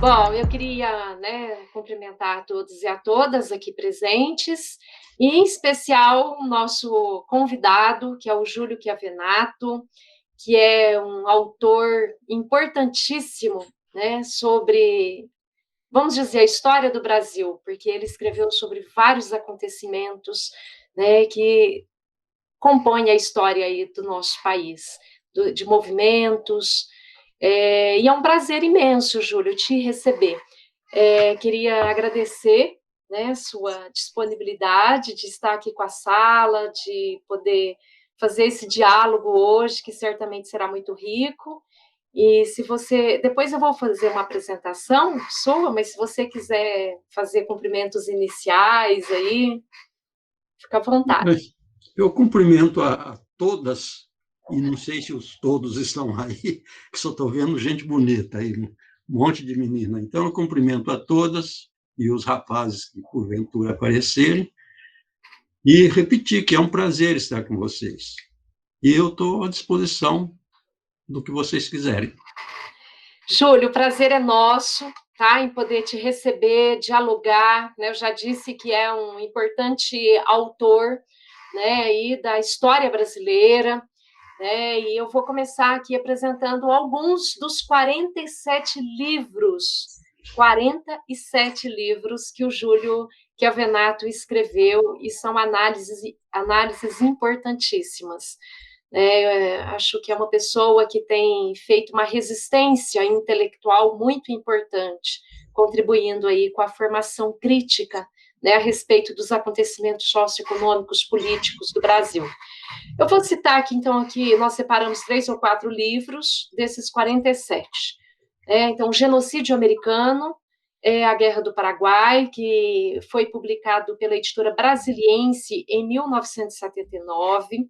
Bom, eu queria, né, cumprimentar a todos e a todas aqui presentes, e em especial o nosso convidado, que é o Júlio Chiavenato, que é um autor importantíssimo, né, sobre, vamos dizer, a história do Brasil, porque ele escreveu sobre vários acontecimentos, né, que compõem a história aí do nosso país, de movimentos, e é um prazer imenso, Júlio, te receber. Queria agradecer, né, sua disponibilidade de estar aqui com a sala, de poder fazer esse diálogo hoje, que certamente será muito rico. E se você. Depois eu vou fazer uma apresentação sua, mas se você quiser fazer cumprimentos iniciais aí, fica à vontade. Eu cumprimento a todas, e não sei se os todos estão aí, que só estou vendo gente bonita aí, um monte de menina. Então, eu cumprimento a todas e os rapazes que, porventura, aparecerem, e repetir que é um prazer estar com vocês. E eu estou à disposição do que vocês quiserem. Júlio, o prazer é nosso, tá, em poder te receber, dialogar, né? Eu já disse que é um importante autor, né, aí da história brasileira, né? E eu vou começar aqui apresentando alguns dos 47 livros que o Júlio Chiavenato escreveu, e são análises importantíssimas. Acho que é uma pessoa que tem feito uma resistência intelectual muito importante, contribuindo aí com a formação crítica, né, a respeito dos acontecimentos socioeconômicos, políticos do Brasil. Eu vou citar aqui, então, aqui nós separamos 3 ou 4 livros desses 47. Então, Genocídio Americano, A Guerra do Paraguai, que foi publicado pela editora Brasiliense em 1979.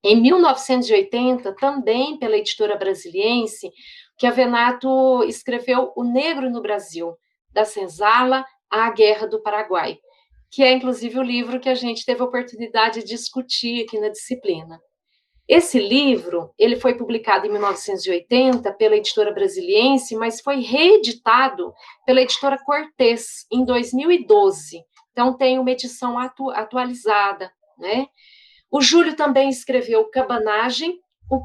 Em 1980, também pela editora Brasiliense, Chiavenato escreveu O Negro no Brasil, da Senzala à Guerra do Paraguai, que é inclusive o livro que a gente teve a oportunidade de discutir aqui na disciplina. Esse livro, ele foi publicado em 1980 pela editora Brasiliense, mas foi reeditado pela editora Cortez em 2012. Então tem uma edição atualizada, né? O Júlio também escreveu Cabanagem, o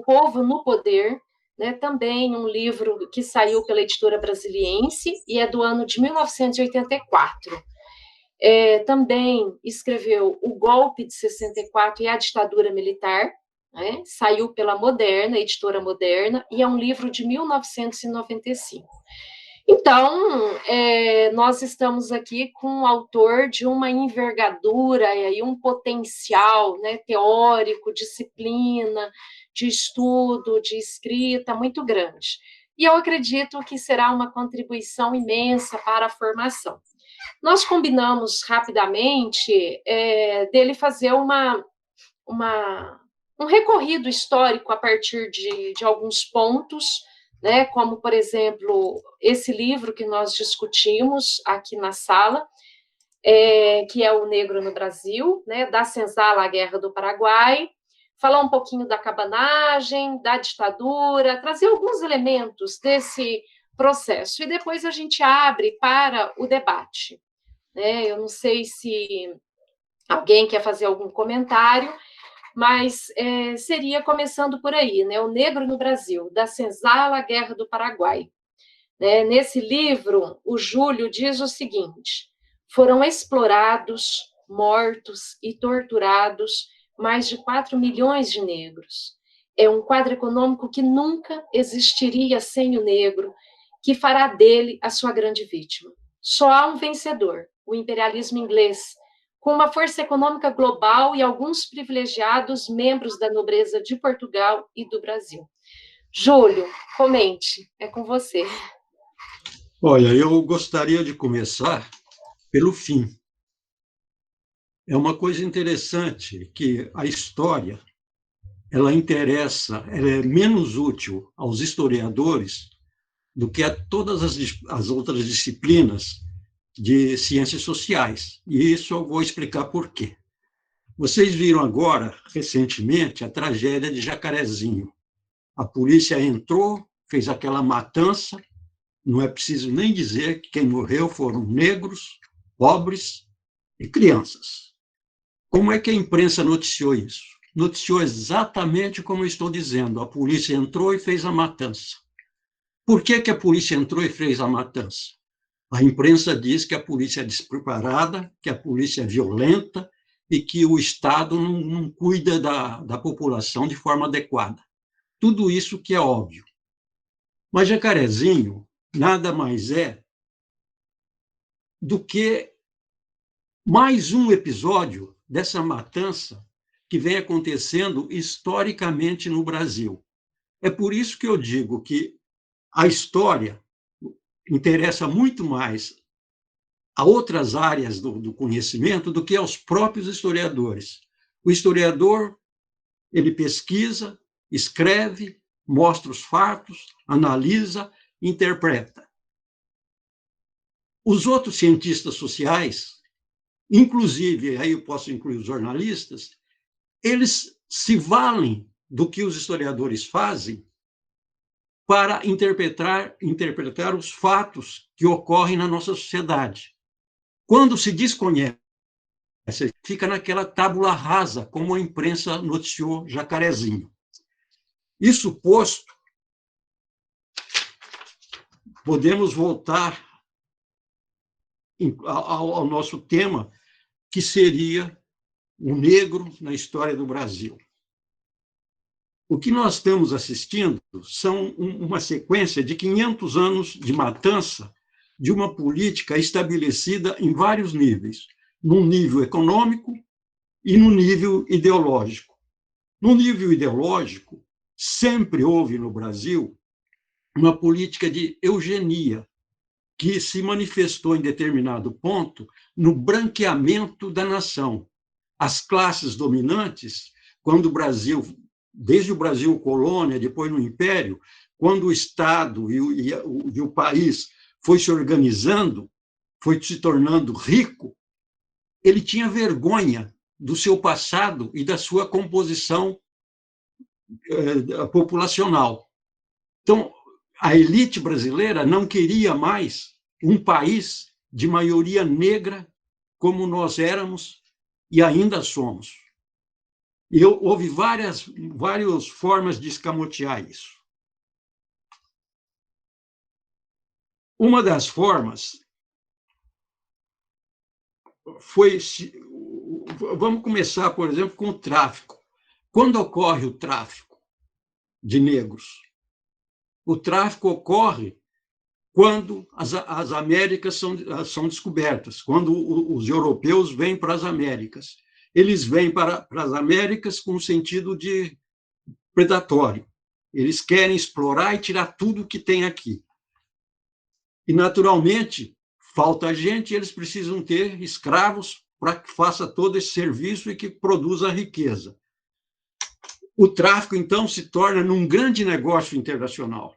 Povo no Poder, né, também um livro que saiu pela editora Brasiliense e é do ano de 1984. Também escreveu O Golpe de 64 e a Ditadura Militar, né, saiu pela Moderna, editora Moderna, e é um livro de 1995. Então, nós estamos aqui com um autor de uma envergadura e um potencial, né, teórico, disciplina, de estudo, de escrita muito grande. E eu acredito que será uma contribuição imensa para a formação. Nós combinamos rapidamente dele fazer um recorrido histórico a partir de alguns pontos, né, como, por exemplo, esse livro que nós discutimos aqui na sala, que é O Negro no Brasil, né, da Senzala à Guerra do Paraguai, falar um pouquinho da cabanagem, da ditadura, trazer alguns elementos desse processo, e depois a gente abre para o debate. Eu não sei se alguém quer fazer algum comentário, mas seria começando por aí, né? O Negro no Brasil, da Senzala à Guerra do Paraguai. Nesse livro, o Júlio diz o seguinte: foram explorados, mortos e torturados mais de 4 milhões de negros. É um quadro econômico que nunca existiria sem o negro, que fará dele a sua grande vítima. Só há um vencedor, o imperialismo inglês, com uma força econômica global e alguns privilegiados membros da nobreza de Portugal e do Brasil. Júlio, comente, é com você. Olha, eu gostaria de começar pelo fim. É uma coisa interessante que a história, ela é menos útil aos historiadores do que a todas as outras disciplinas de ciências sociais. E isso eu vou explicar por quê. Vocês viram agora, recentemente, a tragédia de Jacarezinho. A polícia entrou, fez aquela matança Não é preciso nem dizer que quem morreu foram negros, pobres e crianças. Como é que a imprensa noticiou isso? Noticiou exatamente como eu estou dizendo. A polícia entrou e fez a matança. Por que a polícia entrou e fez a matança? A imprensa diz que a polícia é despreparada, que a polícia é violenta e que o Estado não cuida da população de forma adequada. Tudo isso que é óbvio. Mas Jacarezinho nada mais é do que mais um episódio dessa matança que vem acontecendo historicamente no Brasil. É por isso que eu digo que a história interessa muito mais a outras áreas do conhecimento do que aos próprios historiadores. O historiador, ele pesquisa, escreve, mostra os fatos, analisa, interpreta. Os outros cientistas sociais, inclusive, aí eu posso incluir os jornalistas, eles se valem do que os historiadores fazem para interpretar os fatos que ocorrem na nossa sociedade. Quando se desconhece, fica naquela tábula rasa, como a imprensa noticiou Jacarezinho. Isso posto, podemos voltar ao nosso tema, que seria o negro na história do Brasil. O que nós estamos assistindo são uma sequência de 500 anos de matança de uma política estabelecida em vários níveis, no nível econômico e no nível ideológico. No nível ideológico, sempre houve no Brasil uma política de eugenia, que se manifestou em determinado ponto no branqueamento da nação. As classes dominantes, quando o Brasil, desde o Brasil colônia, depois no Império, quando o Estado e o país foi se organizando, foi se tornando rico, ele tinha vergonha do seu passado e da sua composição populacional. Então, a elite brasileira não queria mais um país de maioria negra como nós éramos e ainda somos. E houve várias formas de escamotear isso. Uma das formas foi... Vamos começar, por exemplo, com o tráfico. Quando ocorre o tráfico de negros? O tráfico ocorre quando as Américas são descobertas, quando os europeus vêm para as Américas. Eles vêm para as Américas com o sentido de predatório. Eles querem explorar e tirar tudo que tem aqui. E, naturalmente, falta gente, eles precisam ter escravos para que faça todo esse serviço e que produza riqueza. O tráfico, então, se torna num grande negócio internacional.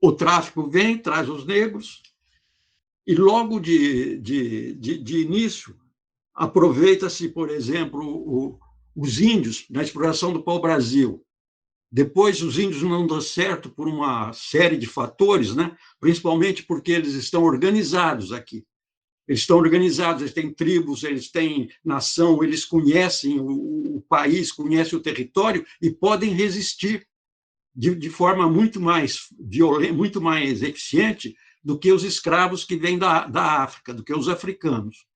O tráfico vem, traz os negros, e logo de início aproveita-se, por exemplo, os índios na exploração do pau-brasil. Depois, os índios não dão certo por uma série de fatores, né? Principalmente porque eles estão organizados aqui. Eles estão organizados, eles têm tribos, eles têm nação, eles conhecem o país, conhecem o território e podem resistir de forma muito mais violenta, muito mais eficiente do que os escravos que vêm da África, do que os africanos.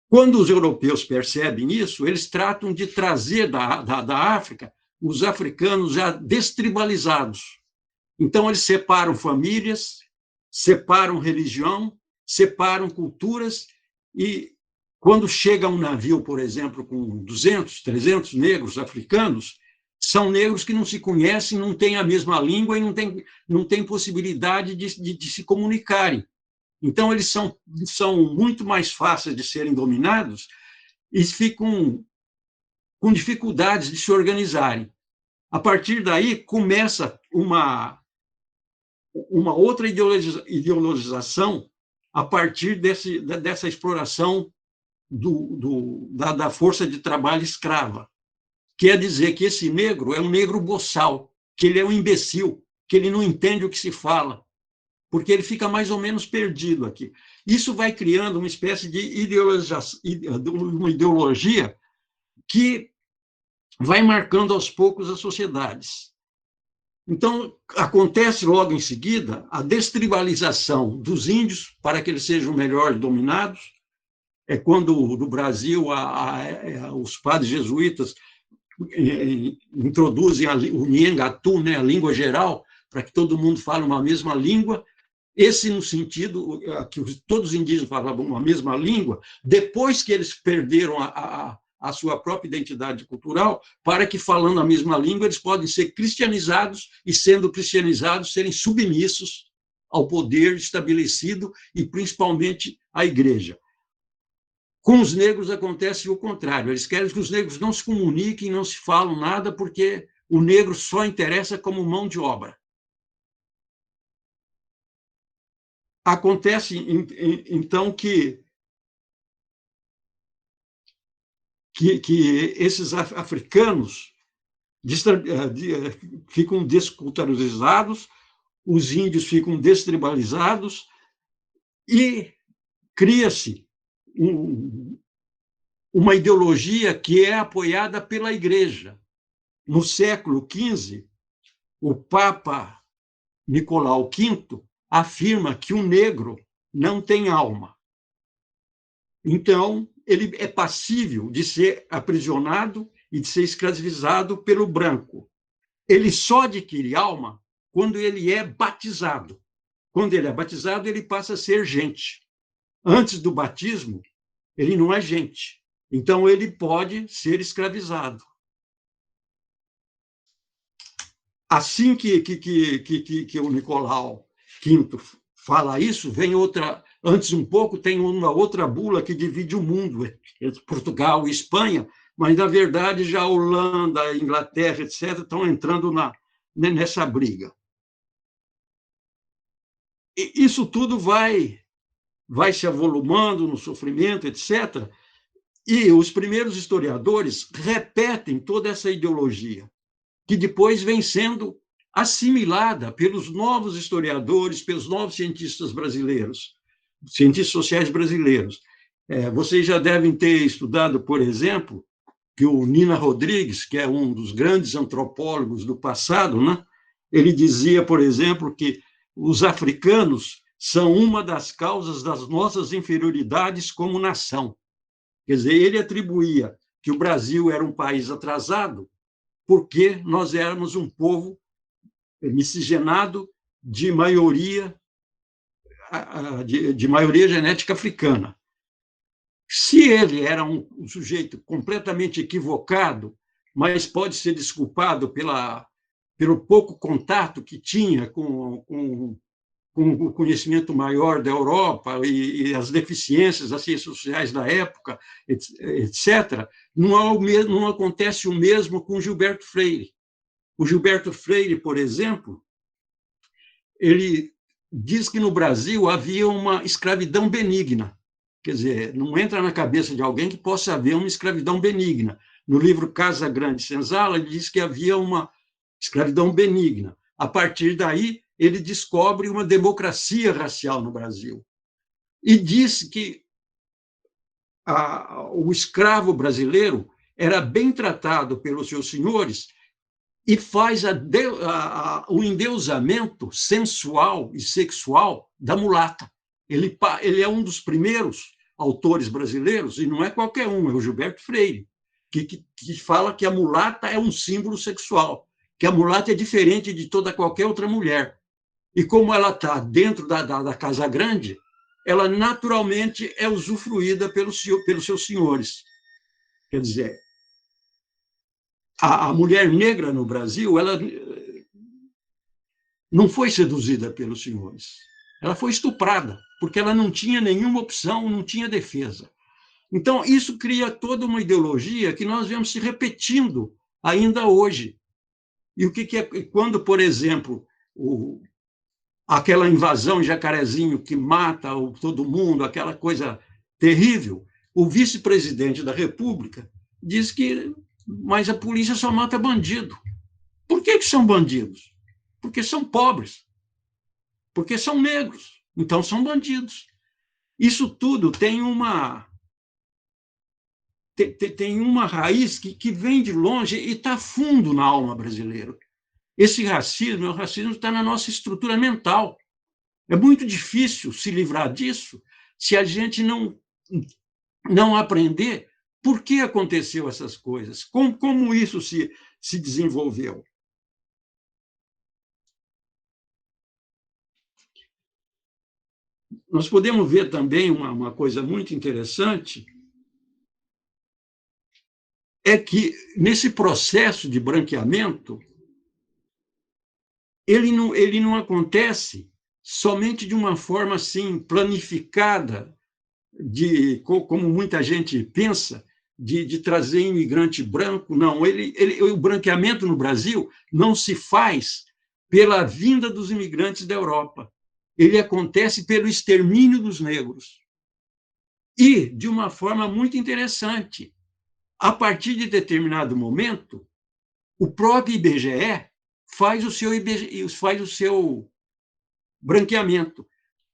Quando os europeus percebem isso, eles tratam de trazer da África os africanos já destribalizados. Então, eles separam famílias, separam religião, separam culturas, e quando chega um navio, por exemplo, com 200, 300 negros africanos, são negros que não se conhecem, não têm a mesma língua e não têm possibilidade de se comunicarem. Então, eles são muito mais fáceis de serem dominados e ficam com dificuldades de se organizarem. A partir daí, começa uma outra ideologização a partir dessa exploração da força de trabalho escrava. Quer dizer que esse negro é um negro boçal, que ele é um imbecil, que ele não entende o que se fala, porque ele fica mais ou menos perdido aqui. Isso vai criando uma espécie de uma ideologia que vai marcando aos poucos as sociedades. Então, acontece logo em seguida a destribalização dos índios para que eles sejam melhor dominados. É quando no Brasil os padres jesuítas introduzem o Nhengatu, né, a língua geral, para que todo mundo fale uma mesma língua. Esse no sentido que todos os indígenas falavam uma mesma língua, depois que eles perderam a sua própria identidade cultural, para que, falando a mesma língua, eles podem ser cristianizados e, sendo cristianizados, serem submissos ao poder estabelecido e, principalmente, à igreja. Com os negros acontece o contrário. Eles querem que os negros não se comuniquem, não se falam nada, porque o negro só interessa como mão de obra. Acontece, então, que esses africanos ficam desculturalizados, os índios ficam destribalizados e cria-se uma ideologia que é apoiada pela Igreja. No século XV, o Papa Nicolau V afirma que o negro não tem alma. Então, ele é passível de ser aprisionado e de ser escravizado pelo branco. Ele só adquire alma quando ele é batizado. Quando ele é batizado, ele passa a ser gente. Antes do batismo, ele não é gente. Então, ele pode ser escravizado. Assim que o Nicolau V fala isso, vem outra. Antes um pouco, tem uma outra bula que divide o mundo, entre Portugal e Espanha, mas, na verdade, já a Holanda, a Inglaterra, etc., estão entrando nessa briga. E isso tudo vai se avolumando no sofrimento, etc., e os primeiros historiadores repetem toda essa ideologia, que depois vem sendo assimilada pelos novos historiadores, pelos novos cientistas brasileiros, cientistas sociais brasileiros. Vocês já devem ter estudado, por exemplo, que o Nina Rodrigues, que é um dos grandes antropólogos do passado, né? Ele dizia, por exemplo, que os africanos são uma das causas das nossas inferioridades como nação. Quer dizer, ele atribuía que o Brasil era um país atrasado porque nós éramos um povo miscigenado de maioria genética africana. Se ele era um sujeito completamente equivocado, mas pode ser desculpado pelo pouco contato que tinha com o conhecimento maior da Europa e as deficiências das ciências sociais da época, etc., não acontece o mesmo com Gilberto Freire. O Gilberto Freire, por exemplo, ele diz que no Brasil havia uma escravidão benigna. Quer dizer, não entra na cabeça de alguém que possa haver uma escravidão benigna. No livro Casa Grande Senzala, ele diz que havia uma escravidão benigna. A partir daí, ele descobre uma democracia racial no Brasil. E diz que o escravo brasileiro era bem tratado pelos seus senhores e faz o endeusamento sensual e sexual da mulata. Ele é um dos primeiros autores brasileiros, e não é qualquer um, é o Gilberto Freire, que fala que a mulata é um símbolo sexual, que a mulata é diferente de toda qualquer outra mulher. E como ela está dentro da Casa Grande, ela naturalmente é usufruída pelos seus senhores. Quer dizer, a mulher negra no Brasil, ela não foi seduzida pelos senhores. Ela foi estuprada, porque ela não tinha nenhuma opção, não tinha defesa. Então, isso cria toda uma ideologia que nós vemos se repetindo ainda hoje. E o que é quando, por exemplo, aquela invasão em Jacarezinho que mata todo mundo, aquela coisa terrível, o vice-presidente da República diz que mas a polícia só mata bandido. Por que são bandidos? Porque são pobres, porque são negros, então são bandidos. Isso tudo tem uma raiz que vem de longe e está fundo na alma brasileira. Esse racismo, o racismo está na nossa estrutura mental. É muito difícil se livrar disso se a gente não aprender por que aconteceu essas coisas, como isso se desenvolveu. Nós podemos ver também uma coisa muito interessante, é que, nesse processo de branqueamento, ele não acontece somente de uma forma assim planificada, como muita gente pensa, de trazer imigrante branco. Não, o branqueamento no Brasil não se faz pela vinda dos imigrantes da Europa. Ele acontece pelo extermínio dos negros. E, de uma forma muito interessante, a partir de determinado momento, o próprio IBGE faz o seu branqueamento.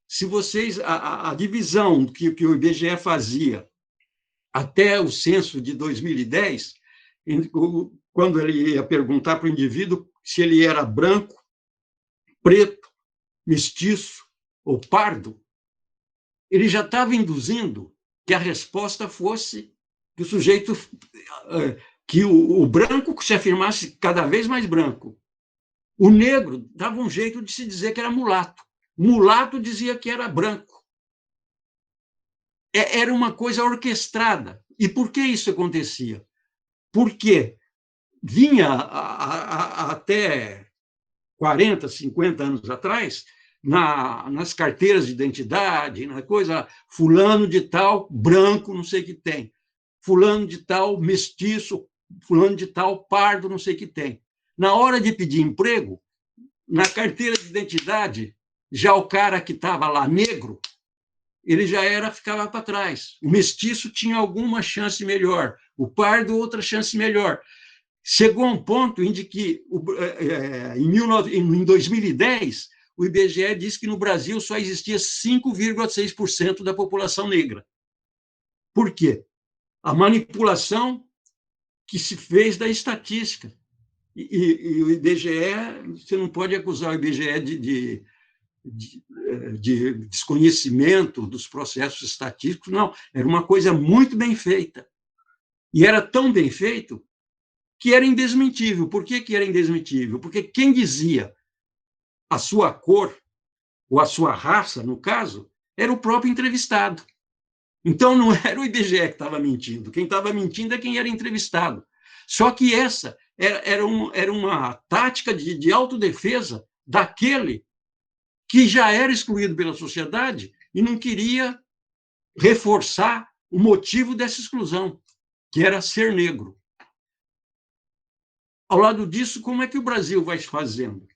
Se vocês, a divisão que o IBGE fazia até o censo de 2010, quando ele ia perguntar para o indivíduo se ele era branco, preto, mestiço ou pardo, ele já estava induzindo que a resposta fosse que o sujeito, que o branco se afirmasse cada vez mais branco. O negro dava um jeito de se dizer que era mulato. Mulato dizia que era branco. Era uma coisa orquestrada. E por que isso acontecia? Porque vinha até 40, 50 anos atrás, nas carteiras de identidade, na coisa, fulano de tal, branco, não sei o que tem. Fulano de tal, mestiço, fulano de tal, pardo, não sei o que tem. Na hora de pedir emprego, na carteira de identidade, já o cara que estava lá, negro, ele ficava para trás. O mestiço tinha alguma chance melhor, o pardo, outra chance melhor. Chegou a um ponto em que, em 2010, o IBGE disse que no Brasil só existia 5,6% da população negra. Por quê? A manipulação que se fez da estatística. E o IBGE, você não pode acusar o IBGE de desconhecimento dos processos estatísticos, não. Era uma coisa muito bem feita. E era tão bem feito que era indesmentível. Por que era indesmentível? Porque quem dizia a sua cor, ou a sua raça, no caso, era o próprio entrevistado. Então, não era o IBGE que estava mentindo. Quem estava mentindo é quem era entrevistado. Só que essa era uma tática de autodefesa daquele que já era excluído pela sociedade e não queria reforçar o motivo dessa exclusão, que era ser negro. Ao lado disso, como é que o Brasil vai se fazendo?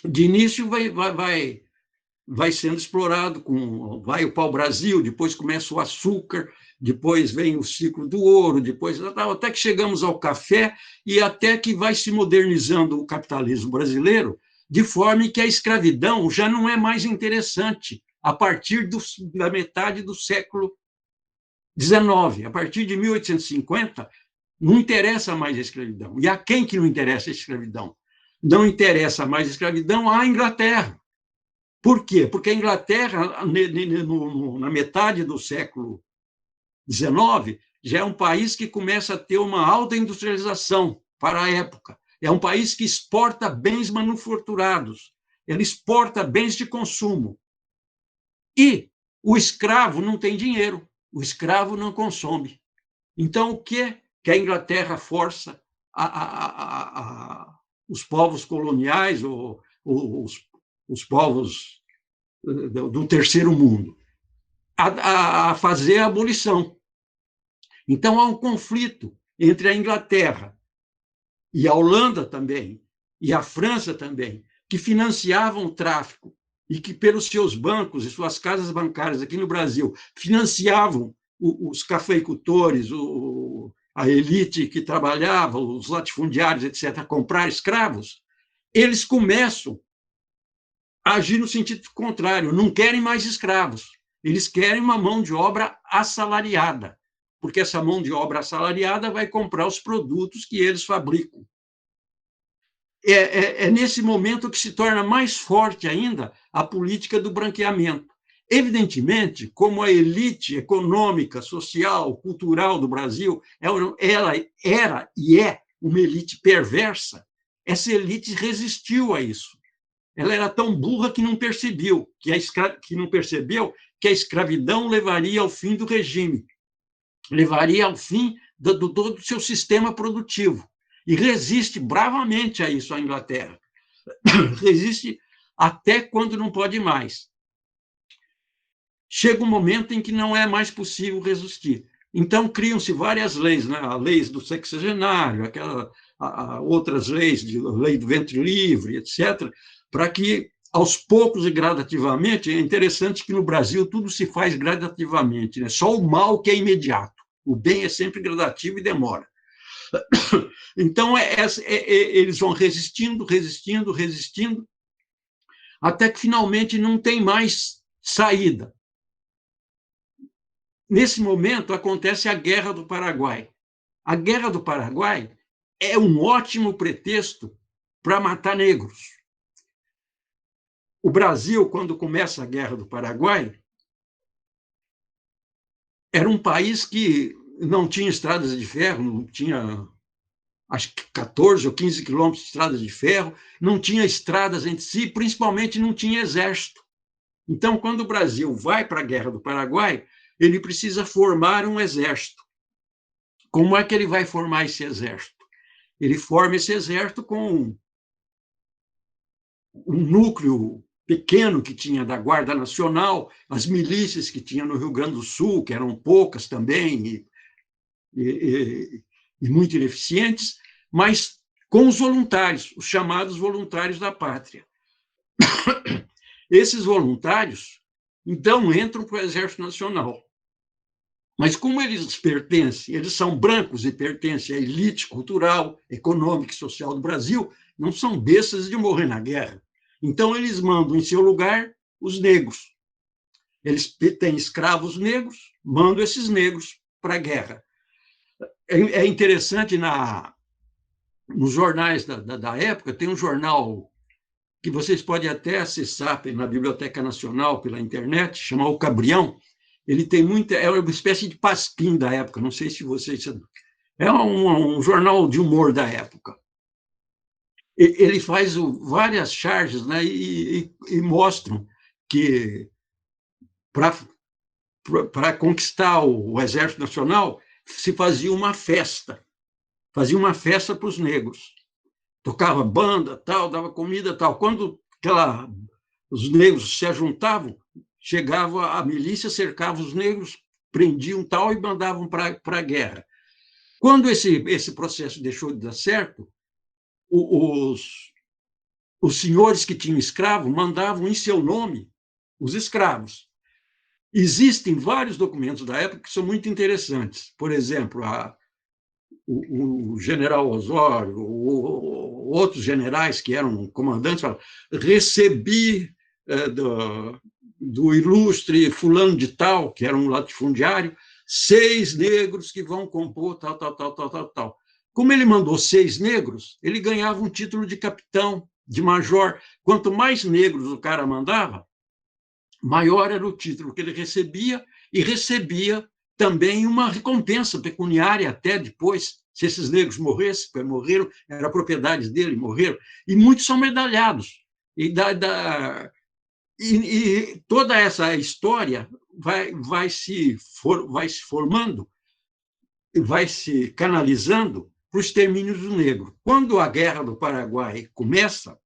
De início, vai sendo explorado, vai o pau-brasil, depois começa o açúcar, depois vem o ciclo do ouro, depois até que chegamos ao café e até que vai se modernizando o capitalismo brasileiro, de forma que a escravidão já não é mais interessante a partir da metade do século XIX. A partir de 1850, não interessa mais a escravidão. E a quem que não interessa a escravidão? Não interessa mais a escravidão à Inglaterra. Por quê? Porque a Inglaterra, na metade do século XIX, já é um país que começa a ter uma alta industrialização para a época. É um país que exporta bens manufaturados, ele exporta bens de consumo. E o escravo não tem dinheiro, o escravo não consome. Então, o que a Inglaterra força os povos coloniais, ou os povos do terceiro mundo, a fazer a abolição? Então, há um conflito entre a Inglaterra e a Holanda também, e a França também, que financiavam o tráfico e que, pelos seus bancos e suas casas bancárias aqui no Brasil, financiavam os cafeicultores, a elite que trabalhava, os latifundiários, etc., a comprar escravos. eles começam a agir no sentido contrário, não querem mais escravos, eles querem uma mão de obra assalariada, porque essa mão de obra assalariada vai comprar os produtos que eles fabricam. É nesse momento que se torna mais forte ainda a política do branqueamento. Evidentemente, como a elite econômica, social, cultural do Brasil, ela era e é uma elite perversa, essa elite resistiu a isso. Ela era tão burra que não percebeu que a escravidão levaria ao fim do regime, levaria ao fim do todo o seu sistema produtivo. E resiste bravamente a isso a Inglaterra. Resiste até quando não pode mais. Chega um momento em que não é mais possível resistir. Então, criam-se várias leis, né? A lei do sexagenário, outras leis, lei do ventre livre, etc., para que, aos poucos e gradativamente, é interessante que no Brasil tudo se faz gradativamente, né? Só o mal que é imediato. O bem é sempre gradativo e demora. Então, eles vão resistindo, resistindo, resistindo, até que finalmente não tem mais saída. Nesse momento, acontece a Guerra do Paraguai. A Guerra do Paraguai é um ótimo pretexto para matar negros. O Brasil, quando começa a Guerra do Paraguai, era um país que não tinha estradas de ferro, não tinha, acho que 14 ou 15 quilômetros de estradas de ferro, não tinha estradas entre si, principalmente não tinha exército. Então, quando o Brasil vai para a Guerra do Paraguai, ele precisa formar um exército. Como é que ele vai formar esse exército? Ele forma esse exército com um núcleo pequeno que tinha da Guarda Nacional, as milícias que tinha no Rio Grande do Sul, que eram poucas também e muito ineficientes, mas com os voluntários, os chamados voluntários da pátria. Esses voluntários, então, entram para o Exército Nacional. Mas como eles são brancos e pertencem à elite cultural, econômica e social do Brasil, não são bestas de morrer na guerra. Então, eles mandam em seu lugar os negros. Eles têm escravos negros, mandam esses negros para a guerra. É interessante, nos jornais da época, tem um jornal que vocês podem até acessar na Biblioteca Nacional, pela internet, chamado O Cabrião. Ele tem é uma espécie de pasquim da época, não sei se vocês... É um jornal de humor da época. Ele faz várias charges, né, e mostram que para conquistar o Exército Nacional se fazia uma festa para os negros. Tocava banda, tal, dava comida, tal. Quando os negros se juntavam, chegava a milícia, cercava os negros, prendiam tal e mandavam para a guerra. Quando esse processo deixou de dar certo, os senhores que tinham escravo mandavam em seu nome os escravos. Existem vários documentos da época que são muito interessantes. Por exemplo, o general Osório, outros generais que eram comandantes, falam: recebi do ilustre fulano de tal, que era um latifundiário, 6 negros que vão compor tal, tal, tal, tal, tal, tal. Como ele mandou 6 negros, ele ganhava um título de capitão, de major. Quanto mais negros o cara mandava, maior era o título que ele recebia, e recebia também uma recompensa pecuniária até depois, se esses negros morreram, era propriedade dele, morreram, e muitos são medalhados. E toda essa história vai se formando, vai se canalizando para o extermínio do negro. Quando a Guerra do Paraguai começa,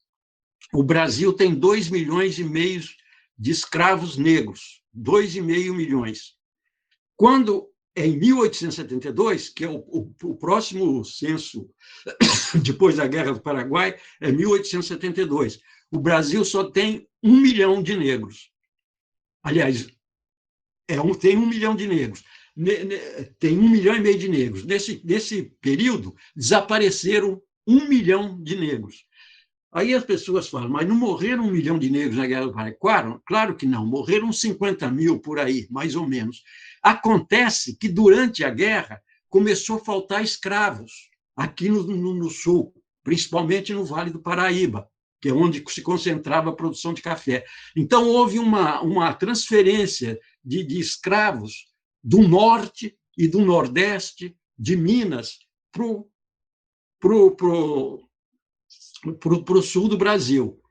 o Brasil tem 2,5 milhões de escravos negros, 2,5 milhões. Quando, em 1872, que é o próximo censo depois da Guerra do Paraguai, é 1872, o Brasil só tem 1 milhão de negros. Aliás, tem 1 milhão de negros. Tem 1,5 milhão de negros. Nesse período, desapareceram 1 milhão de negros. Aí as pessoas falam, mas não morreram 1 milhão de negros na Guerra do Paraguai? Claro que não, morreram 50 mil por aí, mais ou menos. Acontece que, durante a guerra, começou a faltar escravos aqui no Sul, principalmente no Vale do Paraíba, que é onde se concentrava a produção de café. Então, houve uma transferência de escravos do Norte e do Nordeste, de Minas, para o sul do Brasil.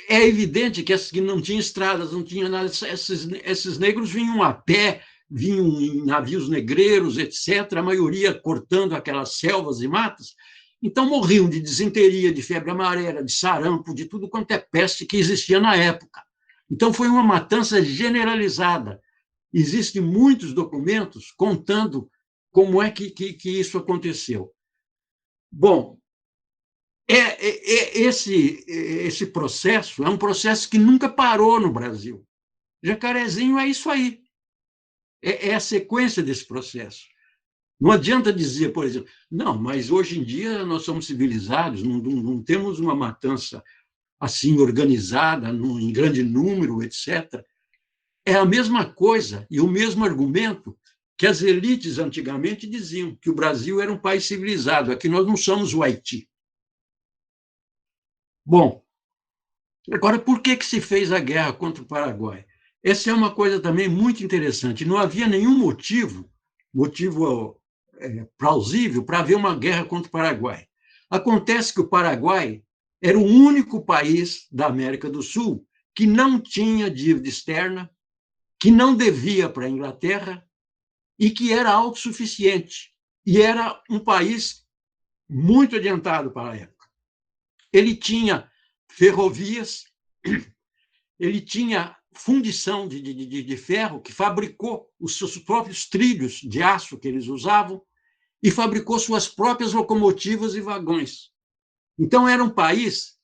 É evidente que não tinha estradas, não tinha nada. Esses negros vinham a pé, vinham em navios negreiros, etc., a maioria cortando aquelas selvas e matas. Então, morriam de disenteria, de febre amarela, de sarampo, de tudo quanto é peste que existia na época. Então, foi uma matança generalizada. Existem muitos documentos contando como é que isso aconteceu. Bom, esse processo é um processo que nunca parou no Brasil. Jacarezinho é isso aí. É a sequência desse processo. Não adianta dizer, por exemplo, não, mas hoje em dia nós somos civilizados, não temos uma matança assim organizada, em grande número, etc. É a mesma coisa e o mesmo argumento que as elites antigamente diziam, que o Brasil era um país civilizado, aqui nós não somos o Haiti. Bom, agora, por que se fez a guerra contra o Paraguai? Essa é uma coisa também muito interessante. Não havia nenhum motivo plausível para haver uma guerra contra o Paraguai. Acontece que o Paraguai era o único país da América do Sul que não tinha dívida externa, que não devia para a Inglaterra e que era autossuficiente. E era um país muito adiantado para a época. Ele tinha ferrovias, ele tinha fundição de ferro, que fabricou os seus próprios trilhos de aço que eles usavam e fabricou suas próprias locomotivas e vagões. Então, era um país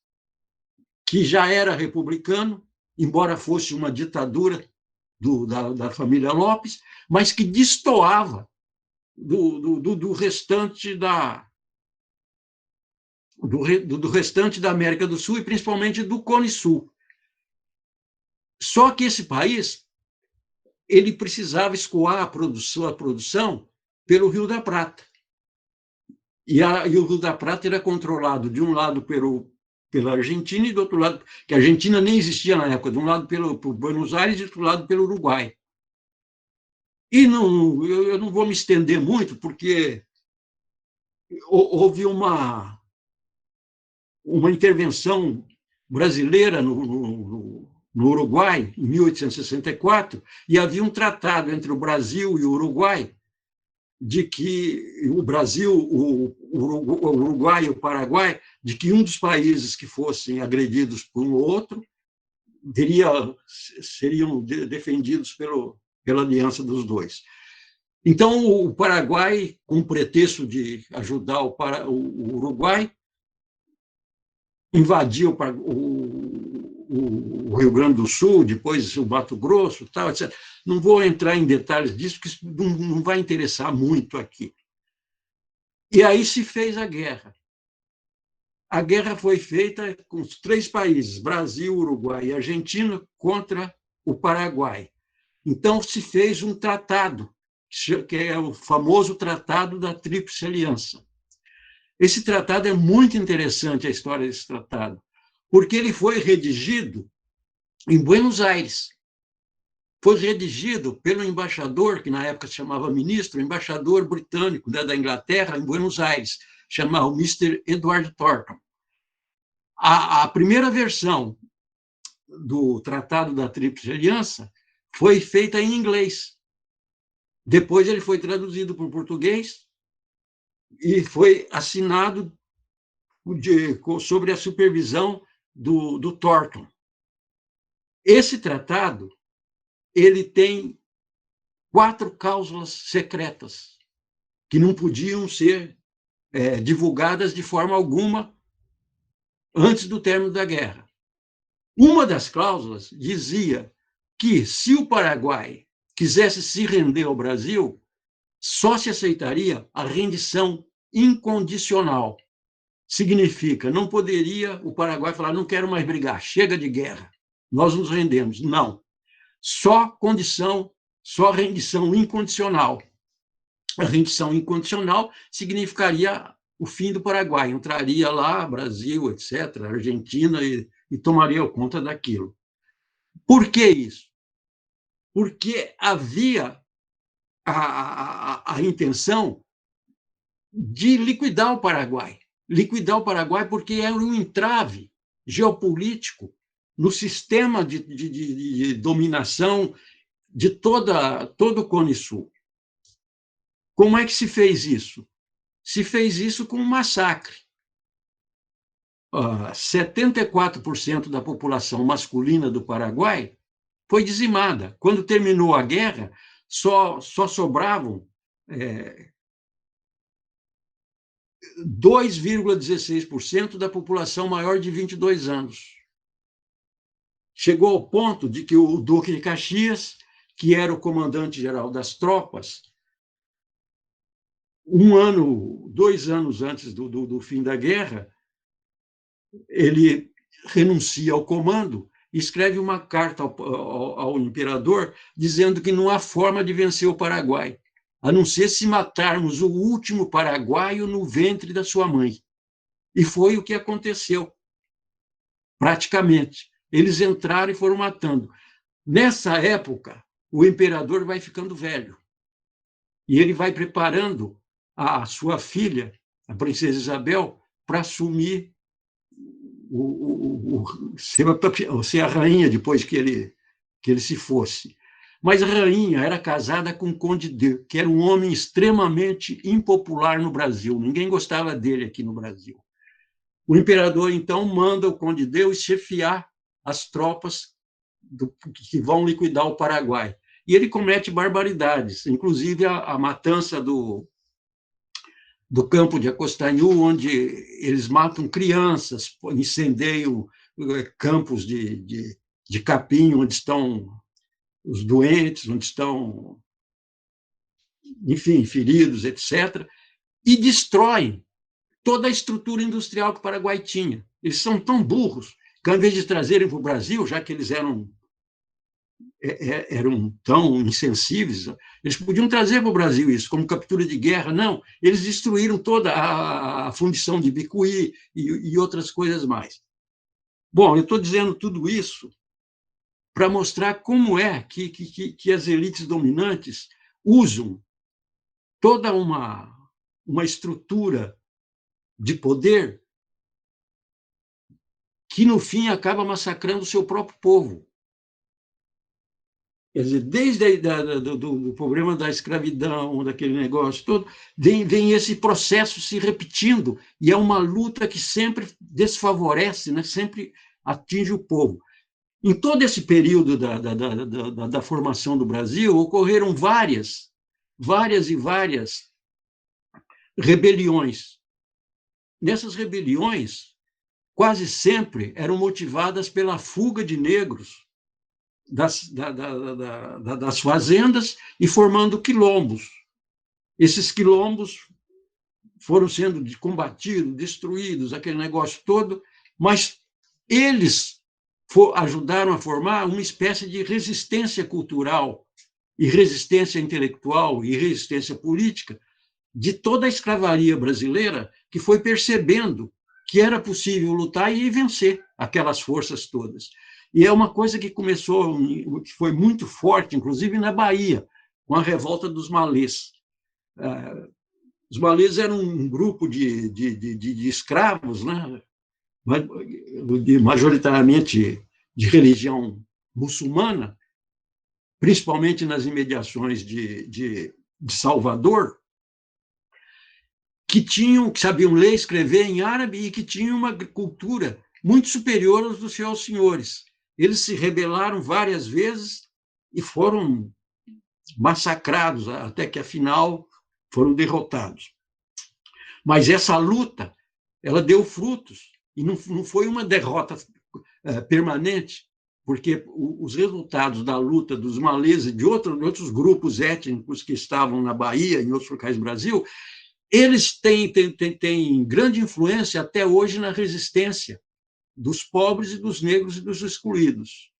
que já era republicano, embora fosse uma ditadura da família Lopes, mas que destoava do restante do restante da América do Sul e principalmente do Cone Sul. Só que esse país ele precisava escoar a produção pelo Rio da Prata. E o Rio da Prata era controlado, de um lado, pela Argentina e do outro lado, que a Argentina nem existia na época, de um lado por Buenos Aires e do outro lado pelo Uruguai. E eu não vou me estender muito, porque houve uma intervenção brasileira no Uruguai, em 1864, e havia um tratado entre o Brasil e o Uruguai de que o Brasil, o Uruguai e o Paraguai, de que um dos países que fossem agredidos por um outro seriam defendidos pela aliança dos dois. Então, o Paraguai, com o pretexto de ajudar o Uruguai, invadiu o Rio Grande do Sul, depois o Mato Grosso, tal, etc. Não vou entrar em detalhes disso, porque isso não vai interessar muito aqui. E aí se fez a guerra. A guerra foi feita com os 3 países, Brasil, Uruguai e Argentina, contra o Paraguai. Então, se fez um tratado, que é o famoso Tratado da Tríplice Aliança. Esse tratado é muito interessante, a história desse tratado, porque ele foi redigido em Buenos Aires. Foi redigido pelo embaixador, que na época se chamava ministro, o embaixador britânico da Inglaterra, em Buenos Aires, chamado Mr. Edward Thornton. A primeira versão do Tratado da Tríplice Aliança foi feita em inglês. Depois ele foi traduzido para o português e foi assinado sobre a supervisão do Thornton. Esse tratado ele tem 4 cláusulas secretas que não podiam ser divulgadas de forma alguma antes do término da guerra. Uma das cláusulas dizia que, se o Paraguai quisesse se render ao Brasil, só se aceitaria a rendição incondicional. significa, não poderia o Paraguai falar, não quero mais brigar, chega de guerra, nós nos rendemos. Não. Só condição, só rendição incondicional. A rendição incondicional significaria o fim do Paraguai, entraria lá Brasil, etc., Argentina, e tomaria conta daquilo. Por que isso? Porque havia a intenção de liquidar o Paraguai. Liquidar o Paraguai porque era um entrave geopolítico no sistema de dominação de todo o Cone Sul. Como é que se fez isso? Se fez isso com um massacre. 74% da população masculina do Paraguai foi dizimada. Quando terminou a guerra, só sobravam 2,16% da população maior de 22 anos. Chegou ao ponto de que o Duque de Caxias, que era o comandante-geral das tropas, 2 anos antes do fim da guerra, ele renuncia ao comando e escreve uma carta ao imperador dizendo que não há forma de vencer o Paraguai, a não ser se matarmos o último paraguaio no ventre da sua mãe. E foi o que aconteceu, praticamente. Eles entraram e foram matando. Nessa época, o imperador vai ficando velho e ele vai preparando a sua filha, a princesa Isabel, para assumir ser a rainha depois que ele se fosse. Mas a rainha era casada com o Conde de, que era um homem extremamente impopular no Brasil. Ninguém gostava dele aqui no Brasil. O imperador, então, manda o Conde de chefiar as tropas que vão liquidar o Paraguai. E ele comete barbaridades, inclusive a matança do campo de Acostanhú, onde eles matam crianças, incendeiam campos de capim, onde estão os doentes, onde estão, enfim, feridos, etc., e destroem toda a estrutura industrial que o Paraguai tinha. Eles são tão burros que, ao invés de trazerem para o Brasil, já que eles eram tão insensíveis, eles podiam trazer para o Brasil isso, como captura de guerra. Não, eles destruíram toda a fundição de Bicuí e outras coisas mais. Bom, eu estou dizendo tudo isso para mostrar como é que as elites dominantes usam toda uma estrutura de poder que, no fim, acaba massacrando o seu próprio povo. Quer dizer, desde do problema da escravidão, daquele negócio todo, vem esse processo se repetindo, e é uma luta que sempre desfavorece, né? Sempre atinge o povo. Em todo esse período da formação do Brasil, ocorreram várias rebeliões. Nessas rebeliões, quase sempre eram motivadas pela fuga de negros das fazendas e formando quilombos. Esses quilombos foram sendo combatidos, destruídos, aquele negócio todo, mas eles ajudaram a formar uma espécie de resistência cultural e resistência intelectual e resistência política de toda a escravaria brasileira, que foi percebendo que era possível lutar e vencer aquelas forças todas. E é uma coisa que começou, que foi muito forte, inclusive na Bahia, com a revolta dos malês. Os malês eram um grupo de escravos, né? Majoritariamente de religião muçulmana, principalmente nas imediações de Salvador, que sabiam ler e escrever em árabe e que tinham uma cultura muito superior aos dos seus senhores. Eles se rebelaram várias vezes e foram massacrados, até que, afinal, foram derrotados. Mas essa luta, ela deu frutos, e não foi uma derrota permanente, porque os resultados da luta dos malês e de outros grupos étnicos que estavam na Bahia e em outros locais do Brasil eles têm grande influência até hoje na resistência dos pobres e dos negros e dos excluídos.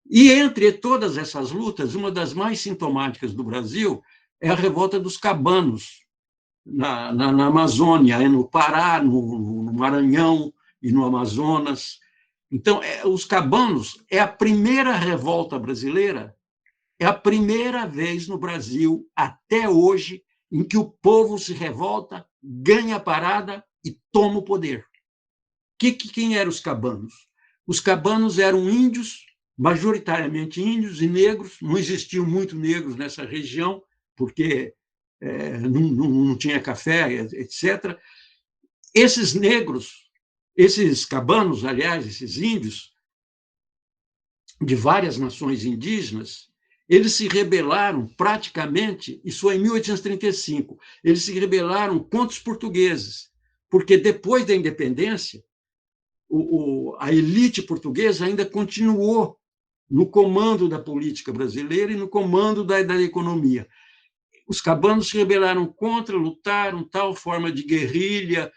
E entre todas essas lutas, uma das mais sintomáticas do Brasil é a revolta dos cabanos, na Amazônia, no Pará, no Maranhão e no Amazonas. Então, os cabanos é a primeira revolta brasileira, é a primeira vez no Brasil, até hoje, em que o povo se revolta, ganha a parada e toma o poder. Quem eram os cabanos? Os cabanos eram índios, majoritariamente índios e negros, não existiam muito negros nessa região, porque não tinha café, etc. Esses negros, esses cabanos, aliás, esses índios, de várias nações indígenas, eles se rebelaram praticamente, isso foi em 1835, eles se rebelaram contra os portugueses, porque depois da independência, a elite portuguesa ainda continuou no comando da política brasileira e no comando da economia. Os cabanos se rebelaram contra, lutaram, tal forma de guerrilha,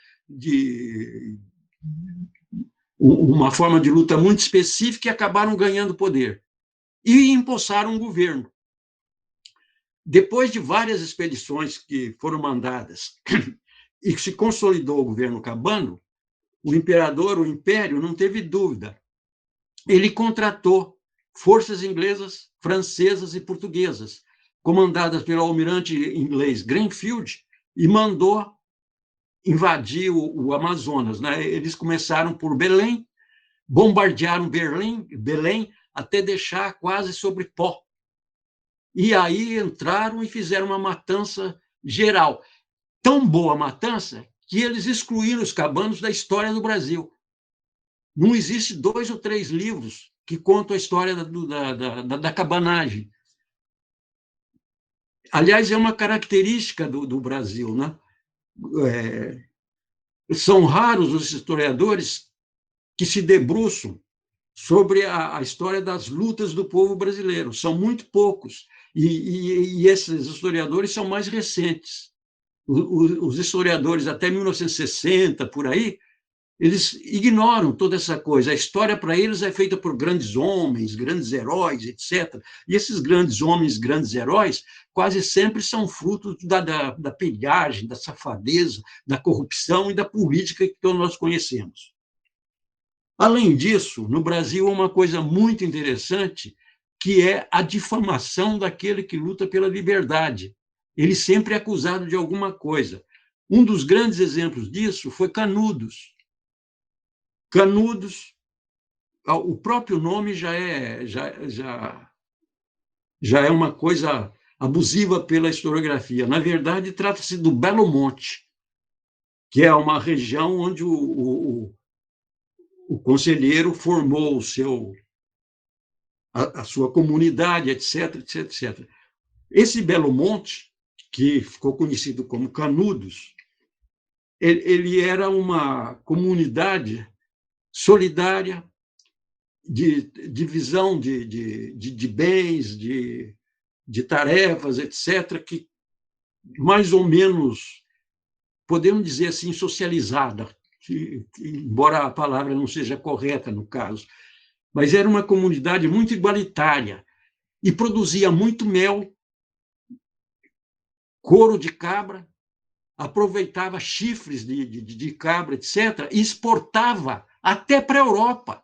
uma forma de luta muito específica, e acabaram ganhando poder. E empossaram um governo. Depois de várias expedições que foram mandadas e que se consolidou o governo cabano, o imperador, o império, não teve dúvida. Ele contratou forças inglesas, francesas e portuguesas, comandadas pelo almirante inglês Grenfell, e mandou invadir o Amazonas. Né? Eles começaram por Belém, bombardearam Belém até deixar quase sobre pó. E aí entraram e fizeram uma matança geral. Tão boa matança que eles excluíram os cabanos da história do Brasil. Não existe 2 ou 3 livros que contam a história da cabanagem. Aliás, é uma característica do Brasil. Né? São raros os historiadores que se debruçam sobre a história das lutas do povo brasileiro. São muito poucos. E esses historiadores são mais recentes. Os historiadores até 1960, por aí, eles ignoram toda essa coisa. A história para eles é feita por grandes homens, grandes heróis, etc. E esses grandes homens, grandes heróis, quase sempre são frutos da pilhagem, da safadeza, da corrupção e da política que nós conhecemos. Além disso, no Brasil há uma coisa muito interessante, que é a difamação daquele que luta pela liberdade. Ele sempre é acusado de alguma coisa. Um dos grandes exemplos disso foi Canudos. Canudos, o próprio nome já é uma coisa abusiva pela historiografia. Na verdade, trata-se do Belo Monte, que é uma região onde o conselheiro formou a sua comunidade, etc, etc, etc. Esse Belo Monte, que ficou conhecido como Canudos, ele era uma comunidade solidária, de divisão de bens, de tarefas, etc., que mais ou menos, podemos dizer assim, socializada, embora a palavra não seja correta no caso, mas era uma comunidade muito igualitária e produzia muito mel, couro de cabra, aproveitava chifres de cabra, etc., e exportava até para a Europa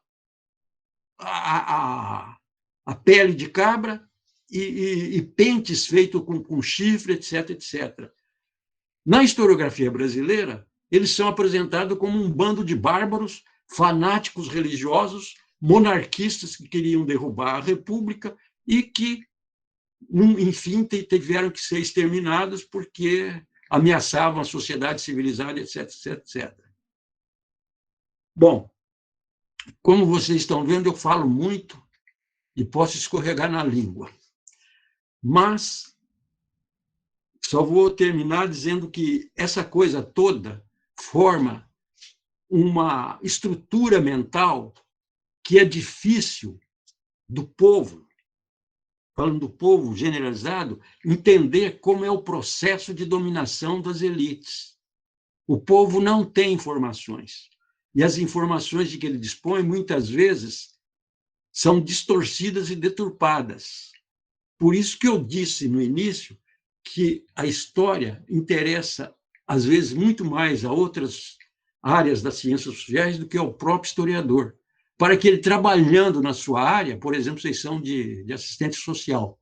a pele de cabra e pentes feitos com chifre, etc., etc. Na historiografia brasileira, eles são apresentados como um bando de bárbaros, fanáticos religiosos, monarquistas que queriam derrubar a República e que, enfim, tiveram que ser exterminados porque ameaçavam a sociedade civilizada, etc., etc., etc. Bom, como vocês estão vendo, eu falo muito e posso escorregar na língua. Mas só vou terminar dizendo que essa coisa toda forma uma estrutura mental que é difícil do povo falando do povo generalizado, entender como é o processo de dominação das elites. O povo não tem informações. E as informações de que ele dispõe, muitas vezes, são distorcidas e deturpadas. Por isso que eu disse no início que a história interessa, às vezes, muito mais a outras áreas das ciências sociais do que ao próprio historiador, para que ele, trabalhando na sua área, por exemplo, vocês são de assistente social,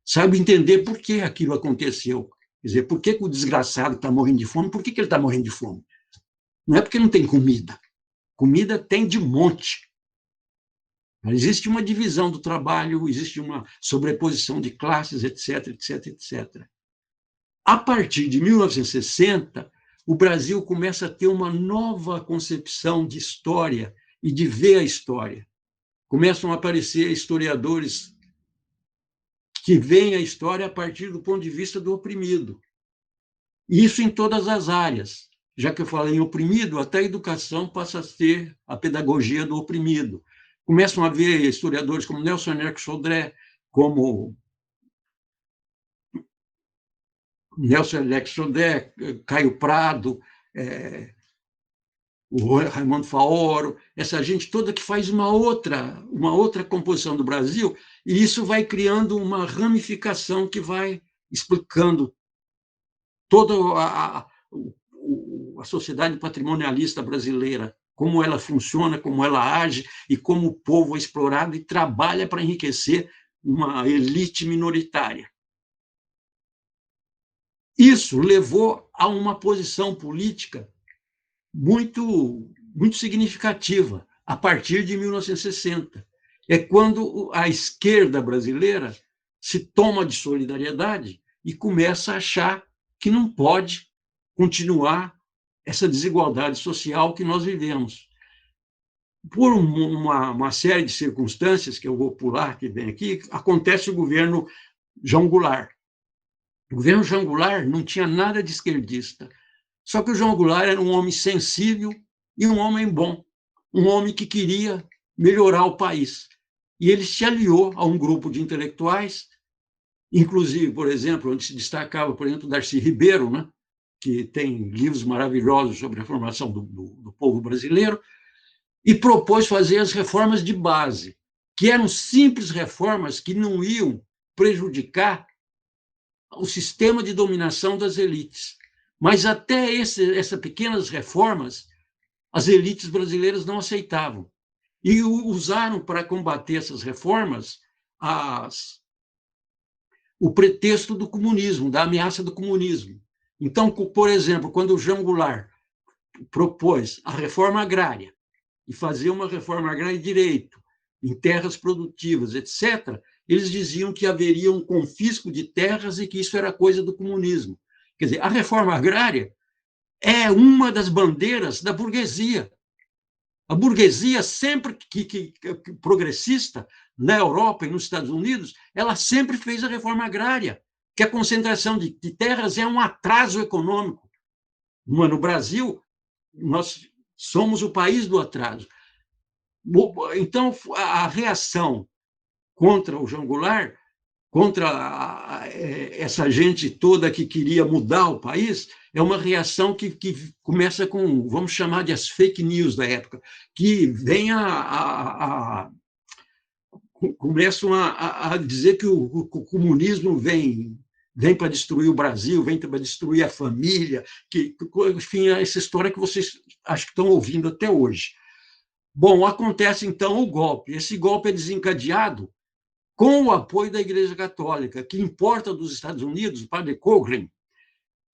saiba entender por que aquilo aconteceu. Quer dizer, por que o desgraçado está morrendo de fome? Por que ele está morrendo de fome? Não é porque não tem comida. Comida tem de monte. Existe uma divisão do trabalho, existe uma sobreposição de classes, etc, etc, etc. A partir de 1960, o Brasil começa a ter uma nova concepção de história e de ver a história. Começam a aparecer historiadores que veem a história a partir do ponto de vista do oprimido. Isso em todas as áreas. Já que eu falei em oprimido, até a educação passa a ser a pedagogia do oprimido. Começam a ver historiadores como Nelson Henrique Sodré, como Caio Prado, o Raimundo Faoro, essa gente toda que faz uma outra composição do Brasil, e isso vai criando uma ramificação que vai explicando toda a sociedade patrimonialista brasileira, como ela funciona, como ela age e como o povo é explorado e trabalha para enriquecer uma elite minoritária. Isso levou a uma posição política muito significativa a partir de 1960. É quando a esquerda brasileira se toma de solidariedade e começa a achar que não pode continuar essa desigualdade social que nós vivemos. Por uma série de circunstâncias, que eu vou pular, que vem aqui, acontece o governo João Goulart. O governo João Goulart não tinha nada de esquerdista, só que o João Goulart era um homem sensível e um homem bom, um homem que queria melhorar o país. E ele se aliou a um grupo de intelectuais, inclusive, por exemplo, onde se destacava, por exemplo, Darcy Ribeiro, né, que tem livros maravilhosos sobre a formação do povo brasileiro, e propôs fazer as reformas de base, que eram simples reformas que não iam prejudicar o sistema de dominação das elites. Mas até essas pequenas reformas, as elites brasileiras não aceitavam. E usaram para combater essas reformas o pretexto do comunismo, da ameaça do comunismo. Então, por exemplo, quando o João Goulart propôs a reforma agrária, e fazer uma reforma agrária de direito, em terras produtivas, etc., eles diziam que haveria um confisco de terras e que isso era coisa do comunismo. Quer dizer, a reforma agrária é uma das bandeiras da burguesia. A burguesia, sempre que progressista, na Europa e nos Estados Unidos, ela sempre fez a reforma agrária, que a concentração de terras é um atraso econômico. No Brasil, nós somos o país do atraso. Então, a reação contra o João Goulart, contra essa gente toda que queria mudar o país, é uma reação que começa com, vamos chamar de as fake news da época, que vem começam a dizer que o comunismo vem para destruir o Brasil, vem para destruir a família, enfim, essa história que vocês acho que estão ouvindo até hoje. Bom, acontece então o golpe. Esse golpe é desencadeado com o apoio da Igreja Católica, que importa dos Estados Unidos, o padre Cochran,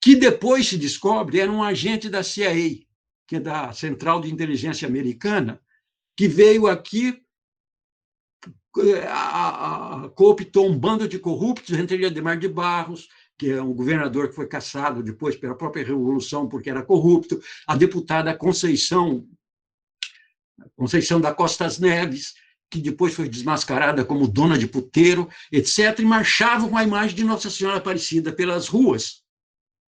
que depois se descobre era um agente da CIA, que é da Central de Inteligência Americana, que veio aqui, cooptou um bando de corruptos, entre ele Adhemar de Barros, que é um governador que foi cassado depois pela própria Revolução porque era corrupto, a deputada Conceição da Costa Neves, que depois foi desmascarada como dona de puteiro, etc., e marchavam com a imagem de Nossa Senhora Aparecida pelas ruas,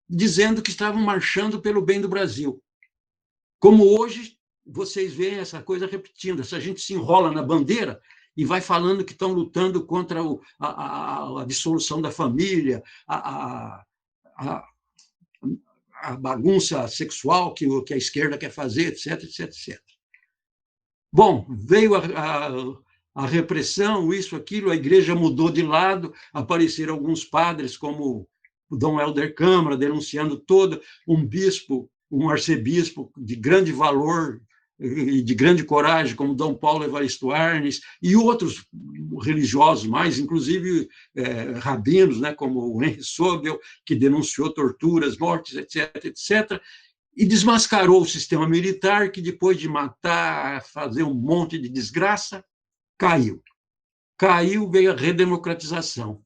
dizendo que estavam marchando pelo bem do Brasil. Como hoje, vocês veem essa coisa repetindo, essa gente se enrola na bandeira e vai falando que estão lutando contra a dissolução da família, a, a bagunça sexual que a esquerda quer fazer, etc, etc, etc. Bom, veio a repressão, isso, aquilo, a igreja mudou de lado, apareceram alguns padres, como o Dom Helder Câmara, denunciando todo, um bispo, um arcebispo de grande valor e de grande coragem, como Dom Paulo Evaristo Arnes, e outros religiosos mais, inclusive rabinos, né, como o Henry Sobel, que denunciou torturas, mortes, etc., etc., e desmascarou o sistema militar, que depois de matar, fazer um monte de desgraça, caiu. Caiu, veio a redemocratização.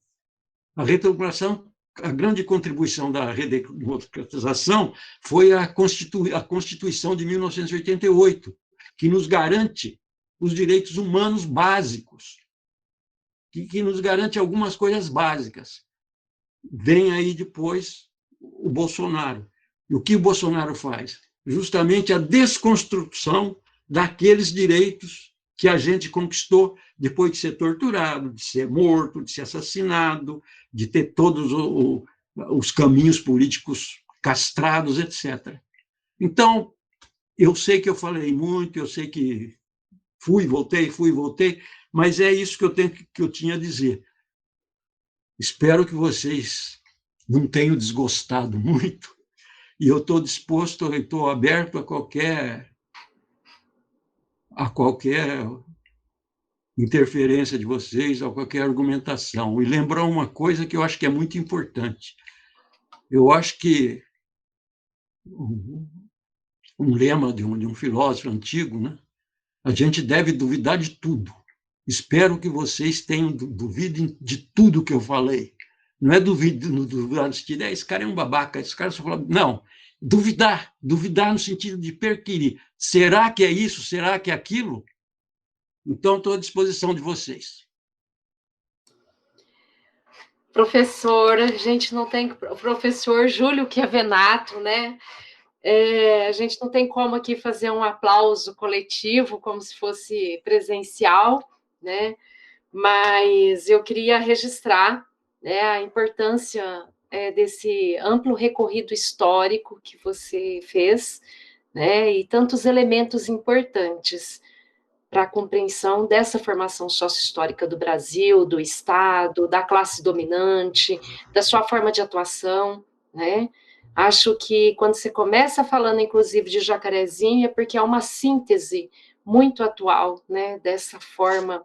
A redemocratização, a grande contribuição da redemocratização foi a Constituição de 1988, que nos garante os direitos humanos básicos, que nos garante algumas coisas básicas. Vem aí depois o Bolsonaro. E o que o Bolsonaro faz? Justamente a desconstrução daqueles direitos que a gente conquistou depois de ser torturado, de ser morto, de ser assassinado, de ter todos os caminhos políticos castrados, etc. Então, eu sei que eu falei muito, eu sei que fui, voltei, mas é isso que eu tinha a dizer. Espero que vocês não tenham desgostado muito, e eu estou disposto, estou aberto a qualquer interferência de vocês, a qualquer argumentação. E lembrar uma coisa que eu acho que é muito importante. Eu acho que um lema de um filósofo antigo, né? A gente deve duvidar de tudo. Espero que vocês duvidem de tudo que eu falei. Não é duvidar de esse cara é um babaca, esse cara só fala... Não, duvidar no sentido de perquirir. Será que é isso? Será que é aquilo? Então, estou à disposição de vocês. Professor, a gente não tem... Professor Júlio Chiavenato, né? A gente não tem como aqui fazer um aplauso coletivo, como se fosse presencial, né? Mas eu queria registrar, né, a importância desse amplo recorrido histórico que você fez, né, e tantos elementos importantes para a compreensão dessa formação sócio-histórica do Brasil, do Estado, da classe dominante, da sua forma de atuação, né? Acho que quando você começa falando, inclusive, de Jacarezinho, é porque é uma síntese muito atual, né, dessa forma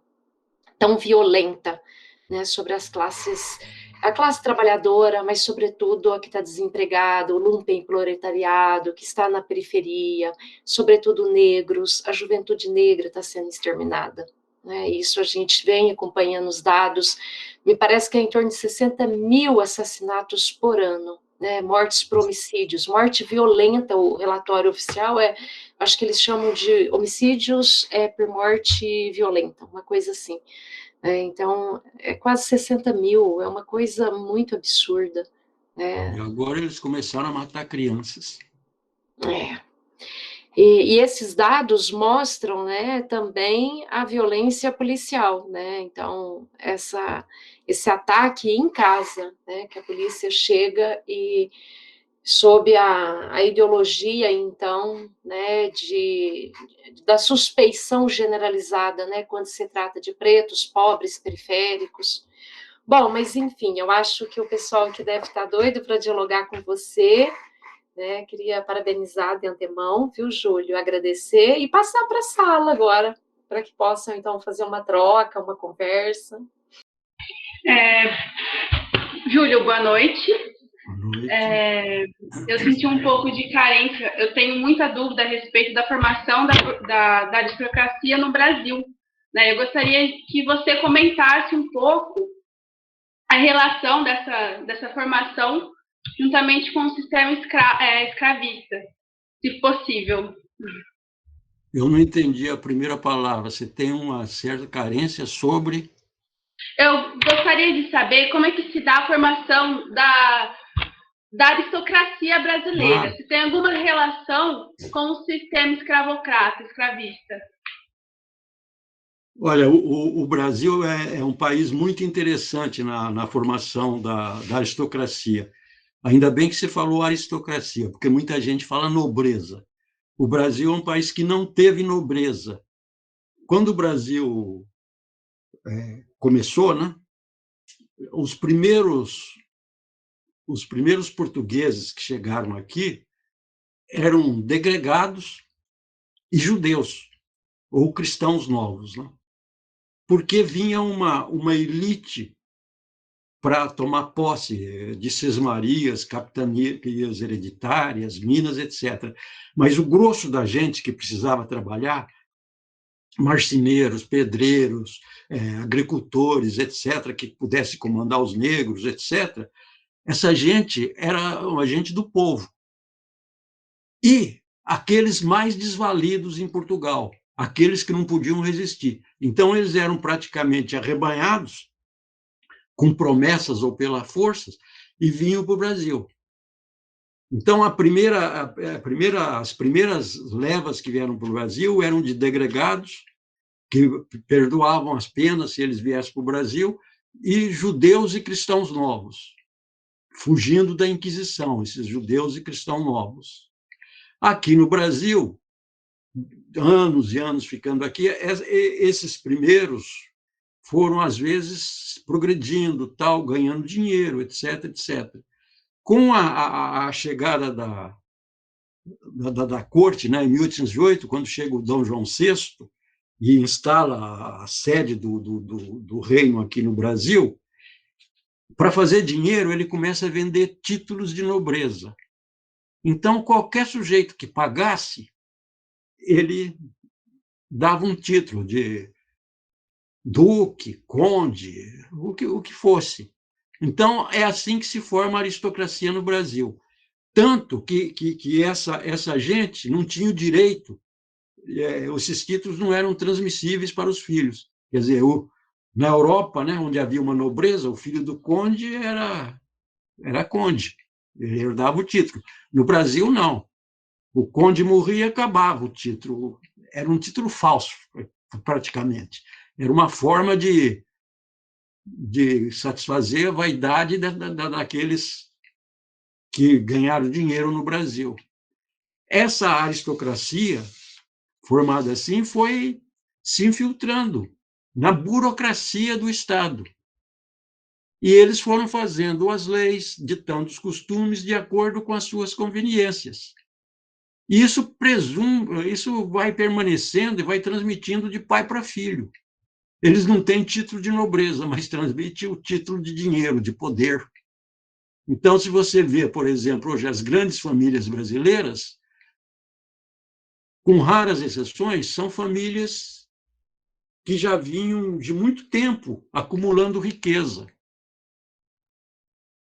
tão violenta, né, sobre as classes, a classe trabalhadora, mas sobretudo a que está desempregada, o lumpenproletariado, que está na periferia, sobretudo negros, a juventude negra está sendo exterminada. Né, isso a gente vem acompanhando os dados, me parece que é em torno de 60 mil assassinatos por ano, né, mortes por homicídios, morte violenta, o relatório oficial acho que eles chamam de homicídios por morte violenta, uma coisa assim. Então, é quase 60 mil, é uma coisa muito absurda. E agora eles começaram a matar crianças. E esses dados mostram, né, também a violência policial, né? Então, esse ataque em casa, né, que a polícia chega e sob a ideologia, então, né, da suspeição generalizada, né, quando se trata de pretos, pobres, periféricos. Bom, mas enfim, eu acho que o pessoal que deve estar doido para dialogar com você, né, queria parabenizar de antemão, viu, Júlio, agradecer e passar para a sala agora, para que possam, então, fazer uma troca, uma conversa. Júlio, boa noite. Eu senti um pouco de carência, eu tenho muita dúvida a respeito da formação da aristocracia no Brasil. Né? Eu gostaria que você comentasse um pouco a relação dessa formação juntamente com o sistema escravista, se possível. Eu não entendi a primeira palavra. Você tem uma certa carência sobre... Eu gostaria de saber como é que se dá a formação da aristocracia brasileira, se tem alguma relação com o sistema escravocrata, escravista. Olha, o Brasil é um país muito interessante na formação da aristocracia. Ainda bem que você falou aristocracia, porque muita gente fala nobreza. O Brasil é um país que não teve nobreza. Quando o Brasil começou, né, os primeiros portugueses que chegaram aqui eram degregados e judeus, ou cristãos novos, né? Porque vinha uma elite para tomar posse de sesmarias, capitanias hereditárias, minas, etc. Mas o grosso da gente que precisava trabalhar, marceneiros, pedreiros, agricultores, etc., que pudesse comandar os negros, etc., essa gente era uma gente do povo. E aqueles mais desvalidos em Portugal, aqueles que não podiam resistir. Então, eles eram praticamente arrebanhados, com promessas ou pela força, e vinham para o Brasil. Então, as primeiras levas que vieram para o Brasil eram de degregados, que perdoavam as penas se eles viessem para o Brasil, e judeus e cristãos novos, fugindo da Inquisição, esses judeus e cristãos novos. Aqui no Brasil, anos e anos ficando aqui, esses primeiros foram, às vezes, progredindo, tal, ganhando dinheiro, etc., etc. Com a chegada da corte, né, em 1808, quando chega o Dom João VI e instala a sede do reino aqui no Brasil, para fazer dinheiro, ele começa a vender títulos de nobreza. Então, qualquer sujeito que pagasse, ele dava um título de duque, conde, o que fosse. Então, é assim que se forma a aristocracia no Brasil. Tanto que essa gente não tinha o direito, esses títulos não eram transmissíveis para os filhos. Quer dizer, na Europa, né, onde havia uma nobreza, o filho do conde era conde, ele herdava o título. No Brasil, não. O conde morria e acabava o título. Era um título falso, praticamente. Era uma forma de satisfazer a vaidade daqueles que ganharam dinheiro no Brasil. Essa aristocracia, formada assim, foi se infiltrando na burocracia do Estado. E eles foram fazendo as leis, ditando os costumes de acordo com as suas conveniências. E isso vai permanecendo e vai transmitindo de pai para filho. Eles não têm título de nobreza, mas transmitem o título de dinheiro, de poder. Então, se você vê, por exemplo, hoje as grandes famílias brasileiras, com raras exceções, são famílias que já vinham de muito tempo acumulando riqueza.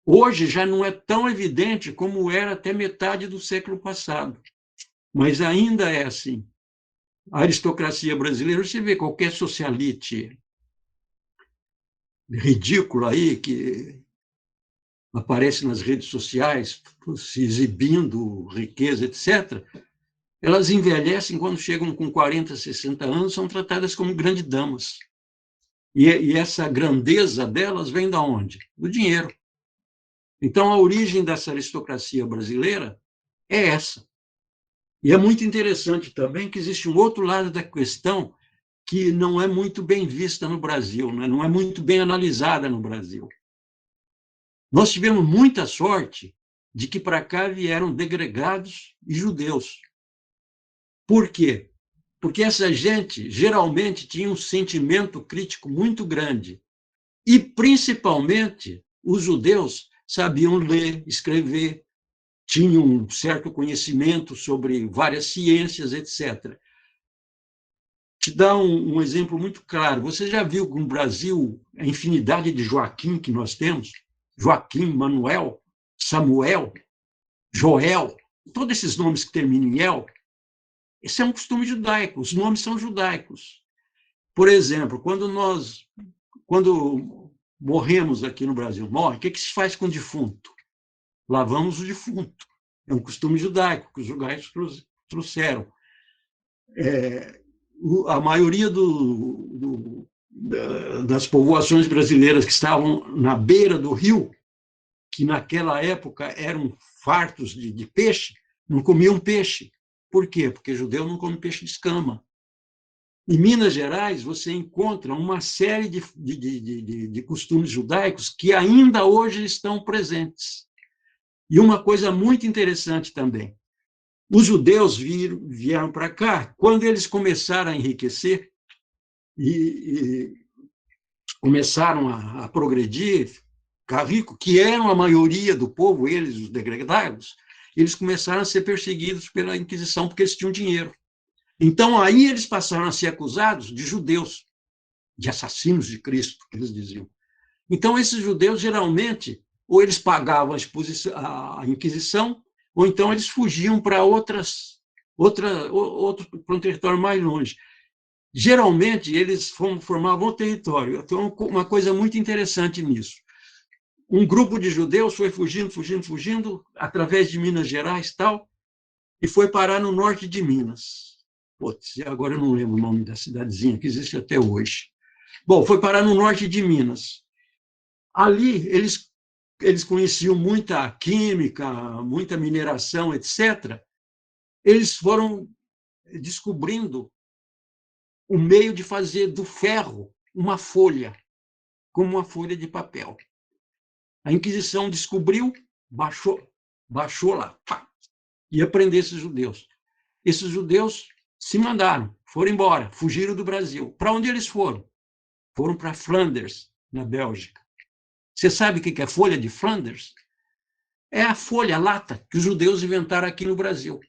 Hoje já não é tão evidente como era até metade do século passado, mas ainda é assim. A aristocracia brasileira, você vê qualquer socialite ridículo aí que aparece nas redes sociais se exibindo riqueza, etc., elas envelhecem quando chegam com 40, 60 anos, são tratadas como grandes damas. E essa grandeza delas vem de onde? Do dinheiro. Então, a origem dessa aristocracia brasileira é essa. E é muito interessante também que existe um outro lado da questão que não é muito bem vista no Brasil, né? Não é muito bem analisada no Brasil. Nós tivemos muita sorte de que para cá vieram degregados e judeus. Por quê? Porque essa gente geralmente tinha um sentimento crítico muito grande. E, principalmente, os judeus sabiam ler, escrever, tinham um certo conhecimento sobre várias ciências, etc. Te dar um exemplo muito claro. Você já viu no Brasil a infinidade de Joaquim que nós temos? Joaquim, Manuel, Samuel, Joel, todos esses nomes que terminam em El, esse é um costume judaico, os nomes são judaicos. Por exemplo, quando morremos aqui no Brasil, morre, o que se faz com o defunto? Lavamos o defunto. É um costume judaico que os judaicos trouxeram. A maioria das povoações brasileiras que estavam na beira do rio, que naquela época eram fartos de peixe, não comiam peixe. Por quê? Porque judeu não come peixe de escama. Em Minas Gerais, você encontra uma série de costumes judaicos que ainda hoje estão presentes. E uma coisa muito interessante também, os judeus vieram para cá, quando eles começaram a enriquecer e começaram a progredir, ficar rico, que eram a maioria do povo, eles, os degredados, eles começaram a ser perseguidos pela Inquisição porque eles tinham dinheiro. Então, aí eles passaram a ser acusados de judeus, de assassinos de Cristo, que eles diziam. Então, esses judeus, geralmente, ou eles pagavam a Inquisição, ou então eles fugiam para para um território mais longe. Geralmente, eles formavam o território. Então, uma coisa muito interessante nisso. Um grupo de judeus foi fugindo, através de Minas Gerais e tal, e foi parar no norte de Minas. Putz, agora eu não lembro o nome da cidadezinha, que existe até hoje. Bom, foi parar no norte de Minas. Ali, eles conheciam muita química, muita mineração, etc. Eles foram descobrindo o meio de fazer do ferro uma folha, como uma folha de papel. A Inquisição descobriu, baixou lá, pá, ia prender esses judeus. Esses judeus se mandaram, foram embora, fugiram do Brasil. Para onde eles foram? Foram para Flanders, na Bélgica. Você sabe o que é folha de Flanders? É a folha, a lata, que os judeus inventaram aqui no Brasil.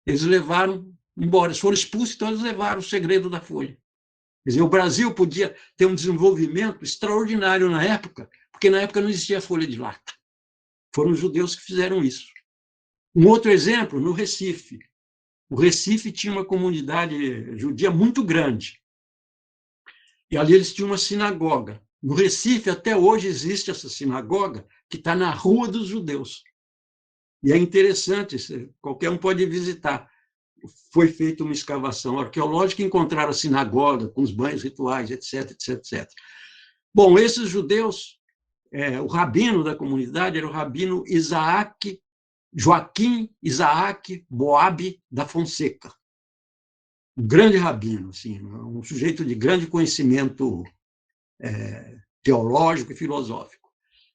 Eles levaram embora, eles foram expulsos, então eles levaram o segredo da folha. Quer dizer, o Brasil podia ter um desenvolvimento extraordinário na época, porque na época não existia folha de lata. Foram os judeus que fizeram isso. Um outro exemplo, no Recife. O Recife tinha uma comunidade judia muito grande. E ali eles tinham uma sinagoga. No Recife, até hoje, existe essa sinagoga que está na Rua dos Judeus. E é interessante, qualquer um pode visitar. Foi feita uma escavação arqueológica e encontraram a sinagoga com os banhos rituais, etc, etc, etc. Bom, esses judeus, o rabino da comunidade era o rabino Joaquim Isaac Boab da Fonseca. Um grande rabino, assim, um sujeito de grande conhecimento teológico e filosófico.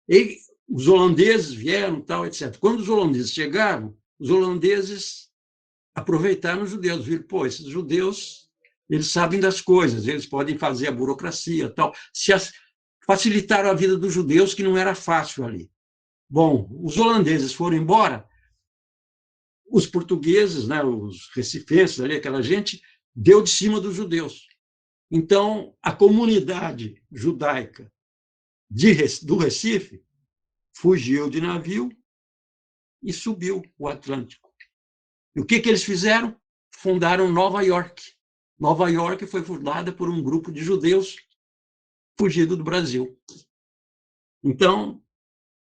E os holandeses vieram, tal, etc. Quando os holandeses chegaram, os holandeses aproveitaram os judeus, viram, pô, esses judeus, eles sabem das coisas, eles podem fazer a burocracia, tal. Facilitaram a vida dos judeus, que não era fácil ali. Bom, os holandeses foram embora, os portugueses, né, os recifenses, ali, aquela gente, deu de cima dos judeus. Então, a comunidade judaica do Recife fugiu de navio e subiu o Atlântico. E o que eles fizeram? Fundaram Nova York. Nova York foi fundada por um grupo de judeus fugidos do Brasil. Então,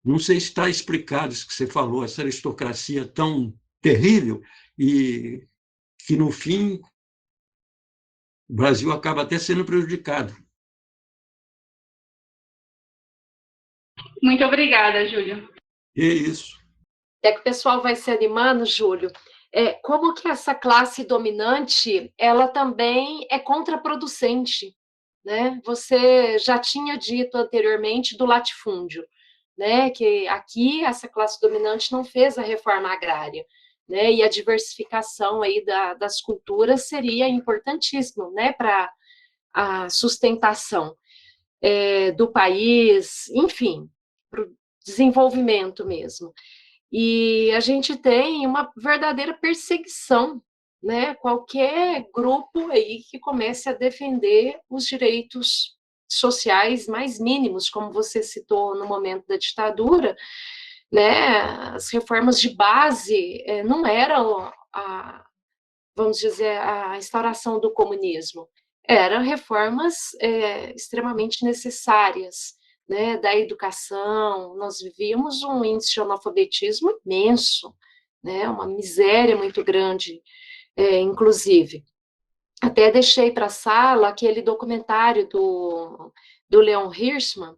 não sei se está explicado isso que você falou, essa aristocracia tão terrível, e que, no fim, o Brasil acaba até sendo prejudicado. Muito obrigada, Júlio. É isso. É que o pessoal vai se animando, Júlio. Como que essa classe dominante, ela também é contraproducente, né? Você já tinha dito anteriormente do latifúndio, né? Que aqui essa classe dominante não fez a reforma agrária, né? E a diversificação aí das culturas seria importantíssimo, né? Para a sustentação do país, enfim, para o desenvolvimento mesmo. E a gente tem uma verdadeira perseguição, né? Qualquer grupo aí que comece a defender os direitos sociais mais mínimos, como você citou no momento da ditadura, né? As reformas de base não eram vamos dizer, a instauração do comunismo, eram reformas extremamente necessárias, né, da educação. Nós vivíamos um índice de analfabetismo imenso, né, uma miséria muito grande, inclusive. até deixei para a sala aquele documentário do Leon Hirschman,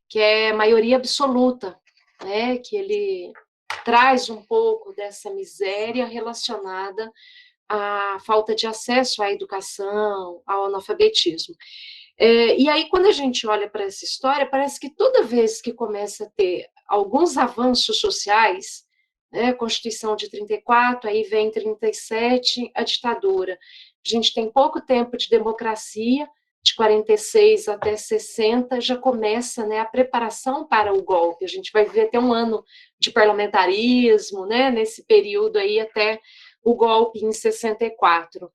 que é Maioria Absoluta, né, que ele traz um pouco dessa miséria relacionada à falta de acesso à educação, ao analfabetismo. E aí, quando a gente olha para essa história, parece que toda vez que começa a ter alguns avanços sociais, né, a Constituição de 34, aí vem 37, a ditadura. A gente tem pouco tempo de democracia, de 46 até 60, já começa, né, a preparação para o golpe. A gente vai viver até um ano de parlamentarismo, né, nesse período aí até o golpe em 64.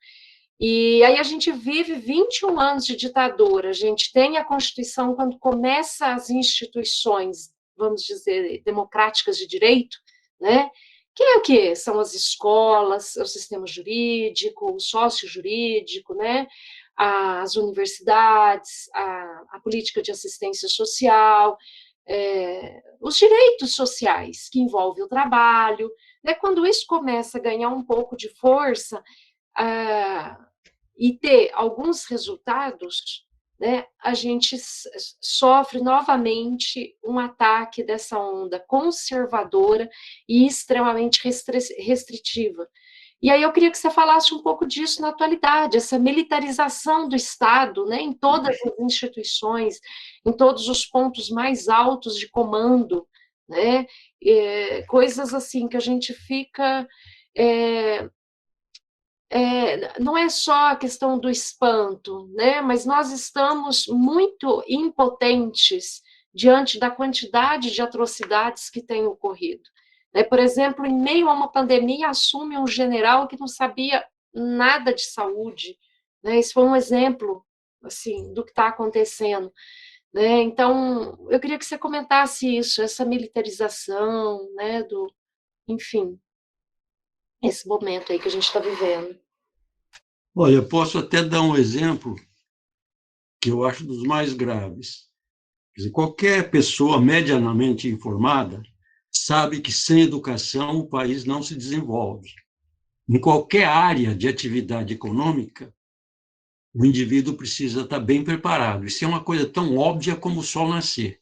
E aí a gente vive 21 anos de ditadura, a gente tem a Constituição quando começa as instituições, vamos dizer, democráticas de direito, né? Que é o quê? São as escolas, o sistema jurídico, o sócio-jurídico, né? As universidades, a política de assistência social, os direitos sociais que envolvem o trabalho, né? Quando isso começa a ganhar um pouco de força, e ter alguns resultados, né, a gente sofre novamente um ataque dessa onda conservadora e extremamente restritiva. E aí eu queria que você falasse um pouco disso na atualidade, essa militarização do Estado, né, em todas as instituições, em todos os pontos mais altos de comando, né, coisas assim que a gente fica... não é só a questão do espanto, né? Mas nós estamos muito impotentes diante da quantidade de atrocidades que têm ocorrido. Né? Por exemplo, em meio a uma pandemia, assume um general que não sabia nada de saúde. Né? Esse foi um exemplo assim, do que está acontecendo. Né? Então, eu queria que você comentasse isso, essa militarização, né? Enfim, esse momento aí que a gente está vivendo. Olha, eu posso até dar um exemplo que eu acho dos mais graves. Quer dizer, qualquer pessoa medianamente informada sabe que sem educação o país não se desenvolve. Em qualquer área de atividade econômica, o indivíduo precisa estar bem preparado. Isso é uma coisa tão óbvia como o sol nascer.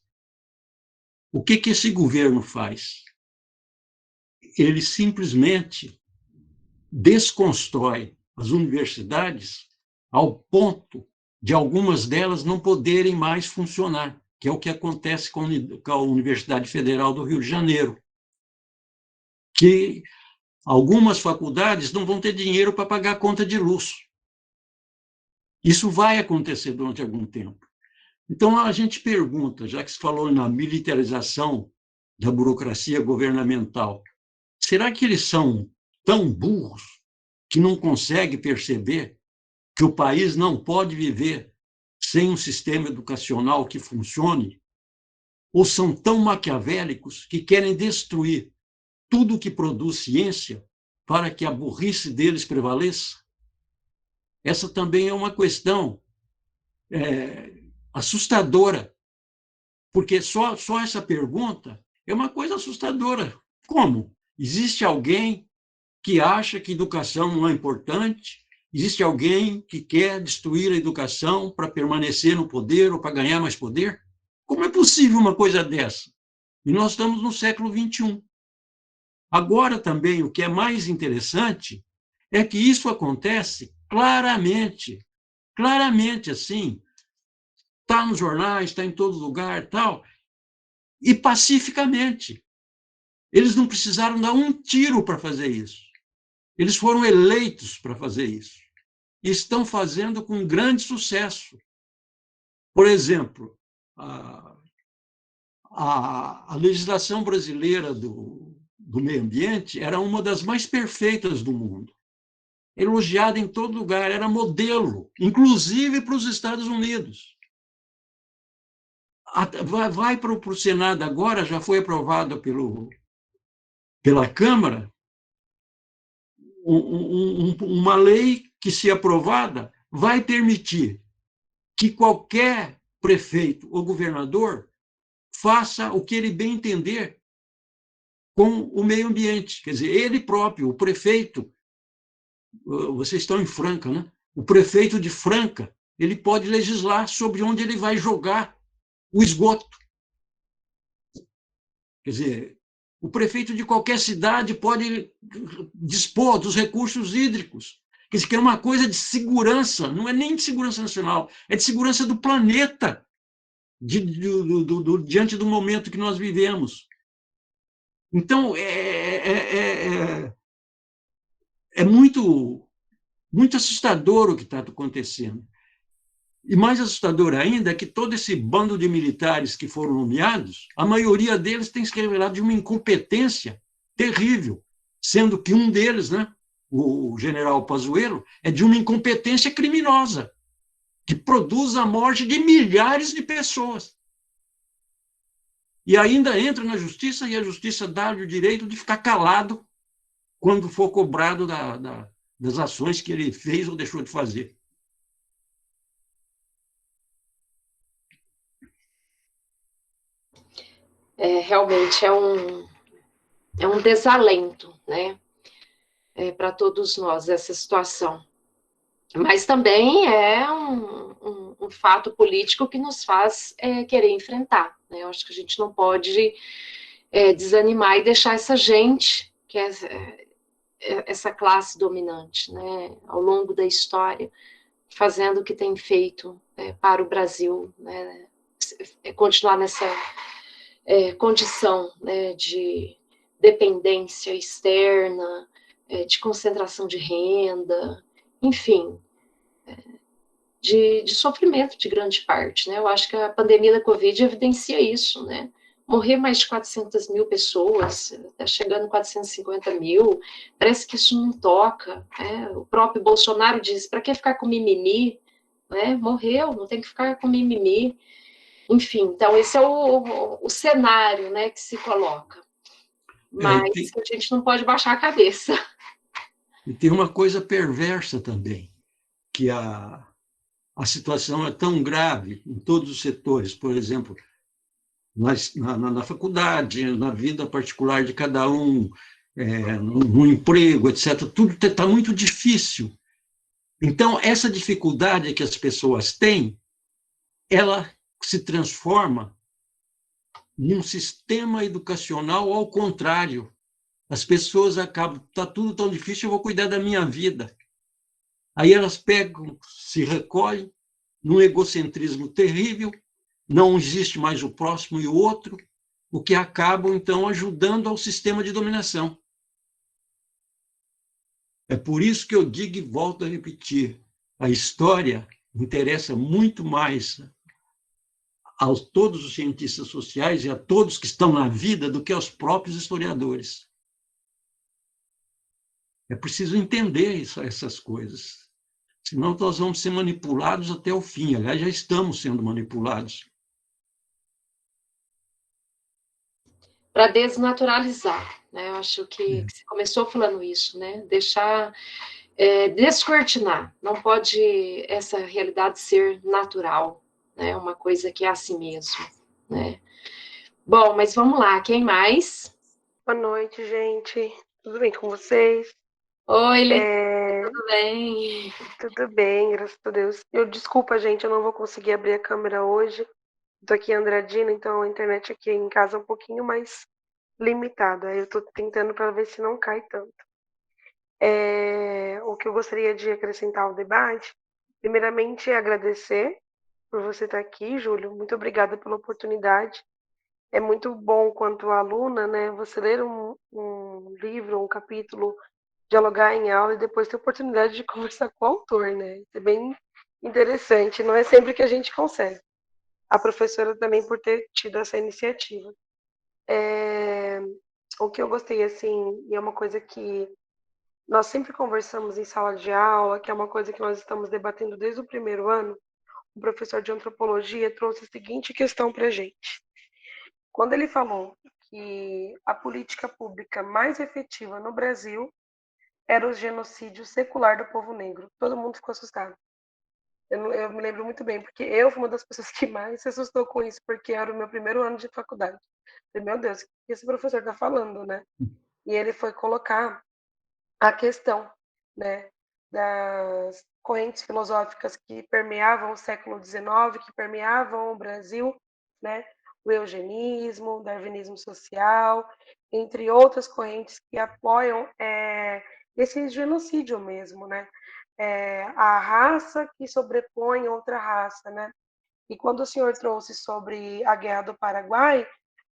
O que esse governo faz? Ele simplesmente desconstrói as universidades ao ponto de algumas delas não poderem mais funcionar, que é o que acontece com a Universidade Federal do Rio de Janeiro, que algumas faculdades não vão ter dinheiro para pagar a conta de luz. Isso vai acontecer durante algum tempo. Então, a gente pergunta, já que se falou na militarização da burocracia governamental, será que eles são tão burros que não conseguem perceber que o país não pode viver sem um sistema educacional que funcione? Ou são tão maquiavélicos que querem destruir tudo que produz ciência para que a burrice deles prevaleça? Essa também é uma questão assustadora, porque só essa pergunta é uma coisa assustadora. Como? Existe alguém que acha que educação não é importante? Existe alguém que quer destruir a educação para permanecer no poder ou para ganhar mais poder? Como é possível uma coisa dessa? E nós estamos no século XXI. Agora também, o que é mais interessante é que isso acontece claramente assim, está nos jornais, está em todo lugar, tal, e pacificamente. Eles não precisaram dar um tiro para fazer isso. Eles foram eleitos para fazer isso. E estão fazendo com grande sucesso. Por exemplo, a legislação brasileira do meio ambiente era uma das mais perfeitas do mundo. Elogiada em todo lugar, era modelo, inclusive para os Estados Unidos. Vai para o Senado agora, já foi aprovada pela Câmara, uma lei que, se aprovada, vai permitir que qualquer prefeito ou governador faça o que ele bem entender com o meio ambiente. Quer dizer, ele próprio, o prefeito, vocês estão em Franca, né? O prefeito de Franca, ele pode legislar sobre onde ele vai jogar o esgoto. Quer dizer, o prefeito de qualquer cidade pode dispor dos recursos hídricos. Quer dizer, que é uma coisa de segurança, não é nem de segurança nacional, é de segurança do planeta, diante do momento que nós vivemos. Então, é muito assustador o que está acontecendo. E mais assustador ainda é que todo esse bando de militares que foram nomeados, a maioria deles tem se revelado de uma incompetência terrível, sendo que um deles, né, o general Pazuello, é de uma incompetência criminosa, que produz a morte de milhares de pessoas. E ainda entra na justiça, e a justiça dá-lhe o direito de ficar calado quando for cobrado das ações que ele fez ou deixou de fazer. Realmente é um desalento, né, para todos nós essa situação. Mas também é um fato político que nos faz querer enfrentar, né? Eu acho que a gente não pode desanimar e deixar essa gente, que é essa classe dominante, né, ao longo da história, fazendo o que tem feito para o Brasil, né, continuar nessa condição, né, de dependência externa, de concentração de renda, enfim, de sofrimento de grande parte, né? Eu acho que a pandemia da Covid evidencia isso, né? Morrer mais de 400 mil pessoas, está chegando 450 mil, parece que isso não toca, né? O próprio Bolsonaro diz, para que ficar com mimimi? Né? Morreu, não tem que ficar com mimimi. Enfim, então esse é o cenário, né, que se coloca. Mas a gente não pode baixar a cabeça. E tem uma coisa perversa também, que a situação é tão grave em todos os setores, por exemplo, na faculdade, na vida particular de cada um, no emprego, etc. Tudo está muito difícil. Então, essa dificuldade que as pessoas têm, ela se transforma num sistema educacional ao contrário. As pessoas acabam, está tudo tão difícil, eu vou cuidar da minha vida. Aí elas pegam, se recolhem num egocentrismo terrível, não existe mais o próximo e o outro, o que acabam, então, ajudando ao sistema de dominação. É por isso que eu digo e volto a repetir, a história interessa muito mais a todos os cientistas sociais e a todos que estão na vida do que aos próprios historiadores. É preciso entender essas coisas, senão nós vamos ser manipulados até o fim. Aliás, já estamos sendo manipulados. Para desnaturalizar, né? Eu acho que você começou falando isso, né? Deixar descortinar. Não pode essa realidade ser natural, né? Uma coisa que é assim mesmo, né? Bom, mas vamos lá. Quem mais? Boa noite, gente. Tudo bem com vocês? Oi, Letícia, tudo bem? Tudo bem, graças a Deus. Desculpa, gente, eu não vou conseguir abrir a câmera hoje. Tô aqui em Andradina, então a internet aqui em casa é um pouquinho mais limitada. Eu tô tentando para ver se não cai tanto. O que eu gostaria de acrescentar ao debate, primeiramente, é agradecer por você estar aqui, Júlio. Muito obrigada pela oportunidade. É muito bom, quanto aluna, né, você ler um livro, um capítulo, dialogar em aula e depois ter a oportunidade de conversar com o autor, né? Isso é bem interessante, não é sempre que a gente consegue. A professora também por ter tido essa iniciativa. O que eu gostei, assim, e é uma coisa que nós sempre conversamos em sala de aula, que é uma coisa que nós estamos debatendo desde o primeiro ano, o professor de antropologia trouxe a seguinte questão para a gente. Quando ele falou que a política pública mais efetiva no Brasil era o genocídio secular do povo negro, todo mundo ficou assustado. Eu me lembro muito bem, porque eu fui uma das pessoas que mais se assustou com isso, porque era o meu primeiro ano de faculdade. Falei, meu Deus, o que esse professor está falando, né? E ele foi colocar a questão, né? das correntes filosóficas que permeavam o século XIX, que permeavam o Brasil, né? O eugenismo, o darwinismo social, entre outras correntes que apoiam esse genocídio mesmo, né? A raça que sobrepõe outra raça, né? E quando o senhor trouxe sobre a Guerra do Paraguai,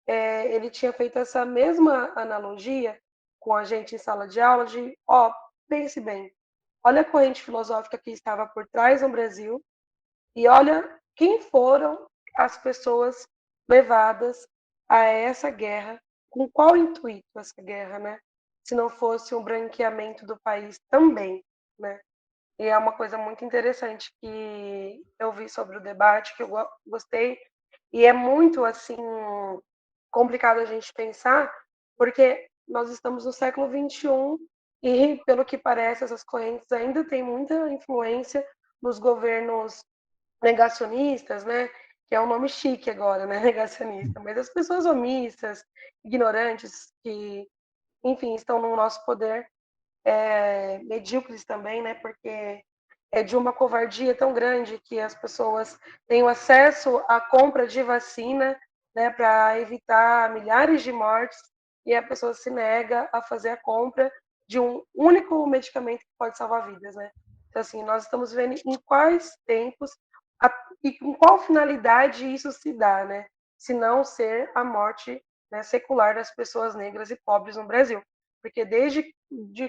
ele tinha feito essa mesma analogia com a gente em sala de aula de, pense bem, olha a corrente filosófica que estava por trás no Brasil e olha quem foram as pessoas levadas a essa guerra, com qual intuito essa guerra, né? Se não fosse um branqueamento do país também, né? E é uma coisa muito interessante que eu vi sobre o debate, que eu gostei, e é muito, assim, complicado a gente pensar, porque nós estamos no século XXI e, pelo que parece, essas correntes ainda têm muita influência nos governos negacionistas, né? Que é um nome chique agora, né? Negacionista. Mas as pessoas omissas, ignorantes, que, enfim, estão no nosso poder, medíocres também, né? Porque é de uma covardia tão grande que as pessoas têm acesso à compra de vacina, né, para evitar milhares de mortes, e a pessoa se nega a fazer a compra de um único medicamento que pode salvar vidas, né? Então, assim, nós estamos vendo em quais tempos e com qual finalidade isso se dá, né? Se não ser a morte, né, secular das pessoas negras e pobres no Brasil. Porque desde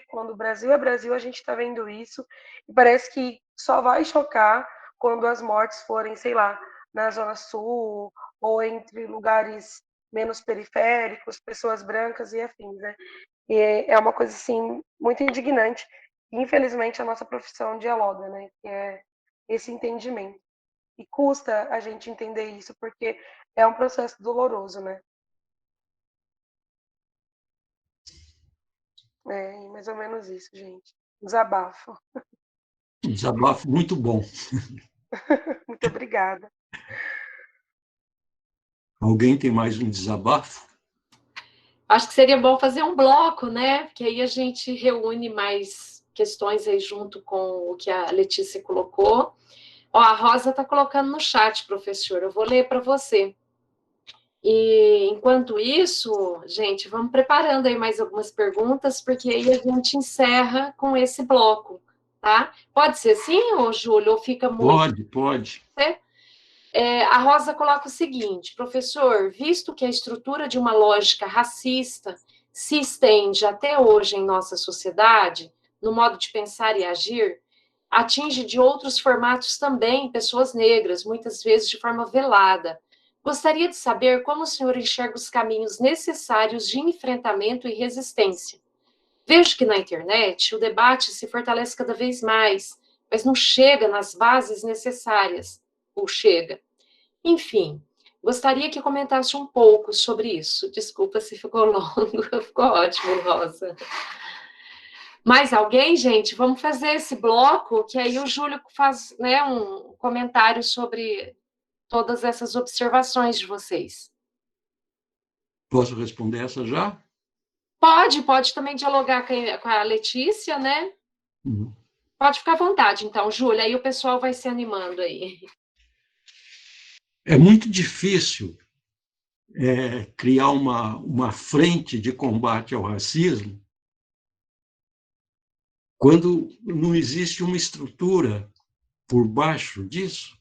quando o Brasil é Brasil, a gente está vendo isso, e parece que só vai chocar quando as mortes forem, sei lá, na Zona Sul, ou entre lugares menos periféricos, pessoas brancas e afins, né? E é uma coisa, assim, muito indignante. Infelizmente, a nossa profissão dialoga, né? Que é esse entendimento. E custa a gente entender isso, porque é um processo doloroso, né? É mais ou menos isso, gente. Desabafo. Um desabafo muito bom. Muito obrigada. Alguém tem mais um desabafo? Acho que seria bom fazer um bloco, né? Porque aí a gente reúne mais questões aí junto com o que a Letícia colocou. Ó, a Rosa está colocando no chat, professor. Eu vou ler para você. E enquanto isso, gente, vamos preparando aí mais algumas perguntas, porque aí a gente encerra com esse bloco, tá? Pode ser sim, ô Júlio, ou fica muito... Pode. A Rosa coloca o seguinte, professor, visto que a estrutura de uma lógica racista se estende até hoje em nossa sociedade, no modo de pensar e agir, atinge de outros formatos também pessoas negras, muitas vezes de forma velada. Gostaria de saber como o senhor enxerga os caminhos necessários de enfrentamento e resistência. Vejo que na internet o debate se fortalece cada vez mais, mas não chega nas bases necessárias, ou chega. Enfim, gostaria que comentasse um pouco sobre isso. Desculpa se ficou longo, ficou ótimo, Rosa. Mais alguém, gente? Vamos fazer esse bloco, que aí o Júlio faz, né, um comentário sobre todas essas observações de vocês. Posso responder essa já? Pode também dialogar com a Letícia, né? Uhum. Pode ficar à vontade, então, Júlia, aí o pessoal vai se animando aí. É muito difícil criar uma frente de combate ao racismo quando não existe uma estrutura por baixo disso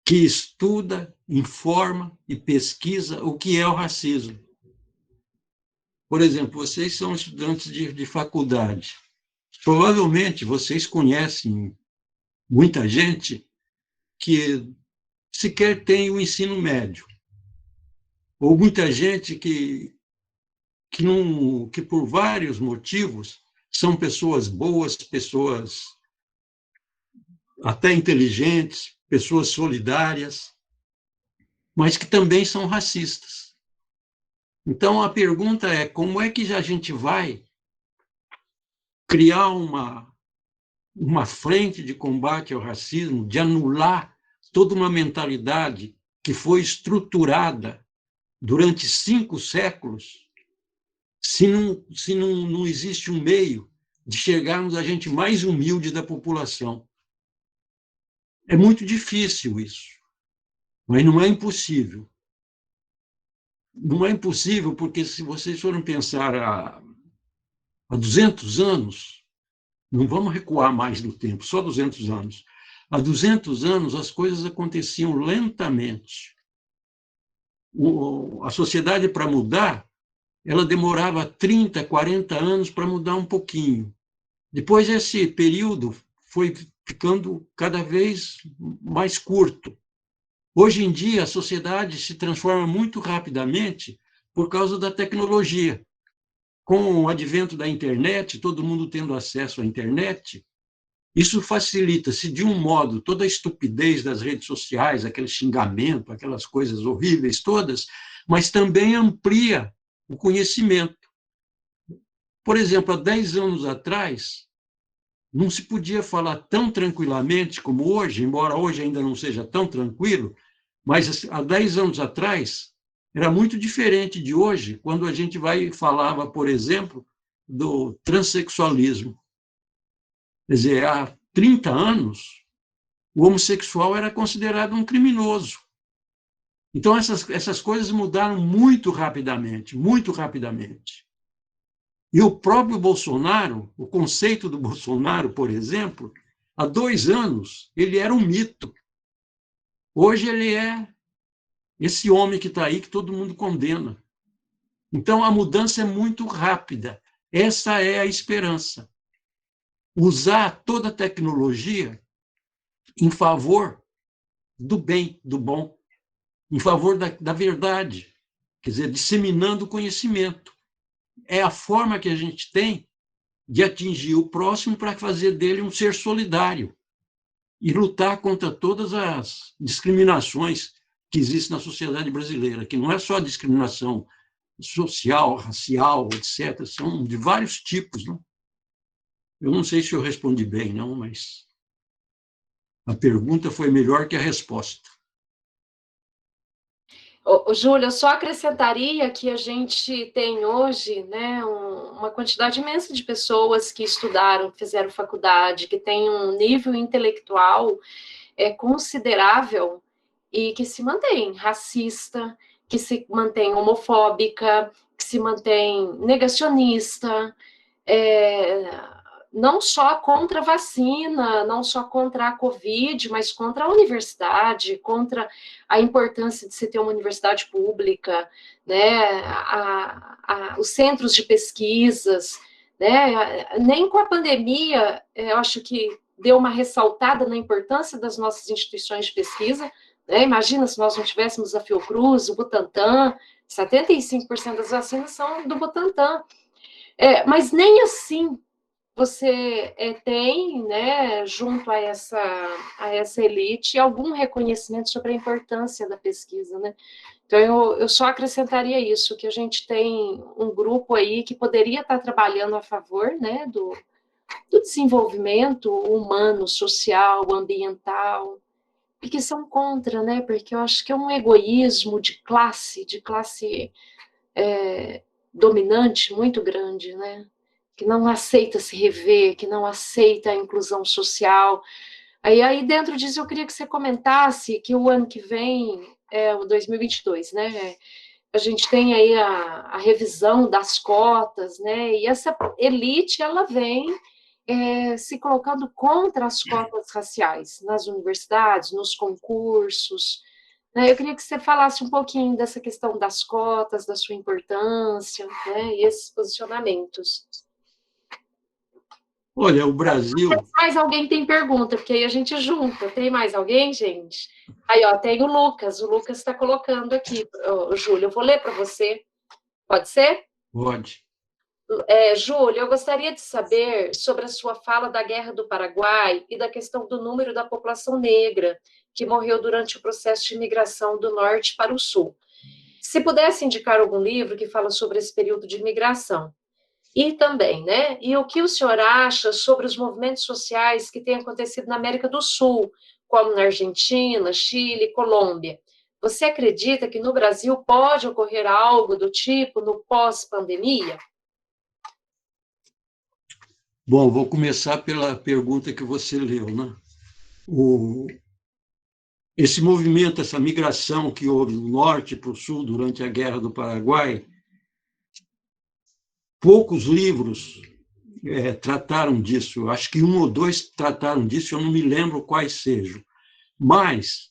que estuda, informa e pesquisa o que é o racismo. Por exemplo, vocês são estudantes de faculdade. Provavelmente vocês conhecem muita gente que sequer tem o ensino médio, ou muita gente que por vários motivos são pessoas boas, pessoas até inteligentes, pessoas solidárias, mas que também são racistas. Então, a pergunta é como é que a gente vai criar uma frente de combate ao racismo, de anular toda uma mentalidade que foi estruturada durante 5 séculos, se não existe um meio de chegarmos à gente mais humilde da população. É muito difícil isso, mas não é impossível. Não é impossível porque, se vocês forem pensar há 200 anos, não vamos recuar mais no tempo, só 200 anos. Há 200 anos, as coisas aconteciam lentamente. A sociedade, para mudar, ela demorava 30, 40 anos para mudar um pouquinho. Depois, esse período foi ficando cada vez mais curto. Hoje em dia, a sociedade se transforma muito rapidamente por causa da tecnologia. Com o advento da internet, todo mundo tendo acesso à internet, isso facilita, se de um modo, toda a estupidez das redes sociais, aquele xingamento, aquelas coisas horríveis todas, mas também amplia o conhecimento. Por exemplo, há 10 anos atrás, não se podia falar tão tranquilamente como hoje, embora hoje ainda não seja tão tranquilo, mas há 10 anos atrás era muito diferente de hoje, quando a gente falava, por exemplo, do transexualismo. Quer dizer, há 30 anos, o homossexual era considerado um criminoso. Então, essas coisas mudaram muito rapidamente, muito rapidamente. E o próprio Bolsonaro, o conceito do Bolsonaro, por exemplo, há 2 anos, ele era um mito. Hoje ele é esse homem que está aí, que todo mundo condena. Então, a mudança é muito rápida. Essa é a esperança. Usar toda a tecnologia em favor do bem, do bom, em favor da verdade, quer dizer, disseminando o conhecimento. É a forma que a gente tem de atingir o próximo para fazer dele um ser solidário e lutar contra todas as discriminações que existem na sociedade brasileira, que não é só discriminação social, racial, etc., são de vários tipos. Não? Eu não sei se eu respondi bem, não, mas a pergunta foi melhor que a resposta. Júlia, eu só acrescentaria que a gente tem hoje, né, uma quantidade imensa de pessoas que estudaram, fizeram faculdade, que têm um nível intelectual considerável e que se mantém racista, que se mantém homofóbica, que se mantém negacionista, não só contra a vacina, não só contra a Covid, mas contra a universidade, contra a importância de se ter uma universidade pública, né, os centros de pesquisas, né, nem com a pandemia, eu acho que deu uma ressaltada na importância das nossas instituições de pesquisa, né, imagina se nós não tivéssemos a Fiocruz, o Butantan, 75% das vacinas são do Butantan, mas nem assim você tem, né, junto a essa elite, algum reconhecimento sobre a importância da pesquisa, né? Então, eu só acrescentaria isso, que a gente tem um grupo aí que poderia estar trabalhando a favor, né, do desenvolvimento humano, social, ambiental, e que são contra, né, porque eu acho que é um egoísmo de classe dominante muito grande, né? Que não aceita se rever, que não aceita a inclusão social. Aí dentro disso eu queria que você comentasse que o ano que vem é o 2022, né? A gente tem aí a revisão das cotas, né? E essa elite ela vem se colocando contra as cotas raciais nas universidades, nos concursos. Né? Eu queria que você falasse um pouquinho dessa questão das cotas, da sua importância, né? E esses posicionamentos. Olha, o Brasil... Mais alguém tem pergunta, porque aí a gente junta. Tem mais alguém, gente? Aí, ó, tem o Lucas está colocando aqui, Júlio, eu vou ler para você. Pode ser? Pode. Júlio, eu gostaria de saber sobre a sua fala da Guerra do Paraguai e da questão do número da população negra que morreu durante o processo de migração do norte para o sul. Se pudesse indicar algum livro que fala sobre esse período de migração. E também, né? E o que o senhor acha sobre os movimentos sociais que têm acontecido na América do Sul, como na Argentina, Chile, Colômbia? Você acredita que no Brasil pode ocorrer algo do tipo no pós-pandemia? Bom, vou começar pela pergunta que você leu, né? Esse movimento, essa migração que houve do norte para o sul durante a Guerra do Paraguai, poucos livros trataram disso. Acho que um ou dois trataram disso, eu não me lembro quais sejam. Mas,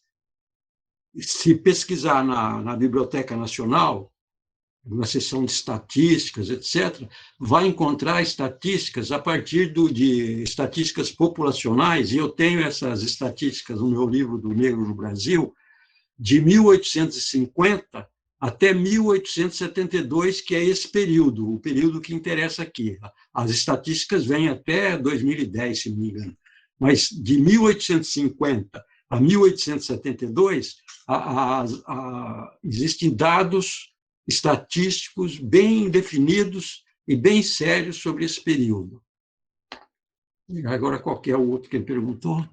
se pesquisar na Biblioteca Nacional, na seção de estatísticas, etc., vai encontrar estatísticas a partir de estatísticas populacionais, e eu tenho essas estatísticas no meu livro do Negro no Brasil, de 1850 até 1872, que é esse período, o período que interessa aqui. As estatísticas vêm até 2010, se não me engano. Mas de 1850 a 1872, existem dados estatísticos bem definidos e bem sérios sobre esse período. Agora, qualquer outro que ele perguntou?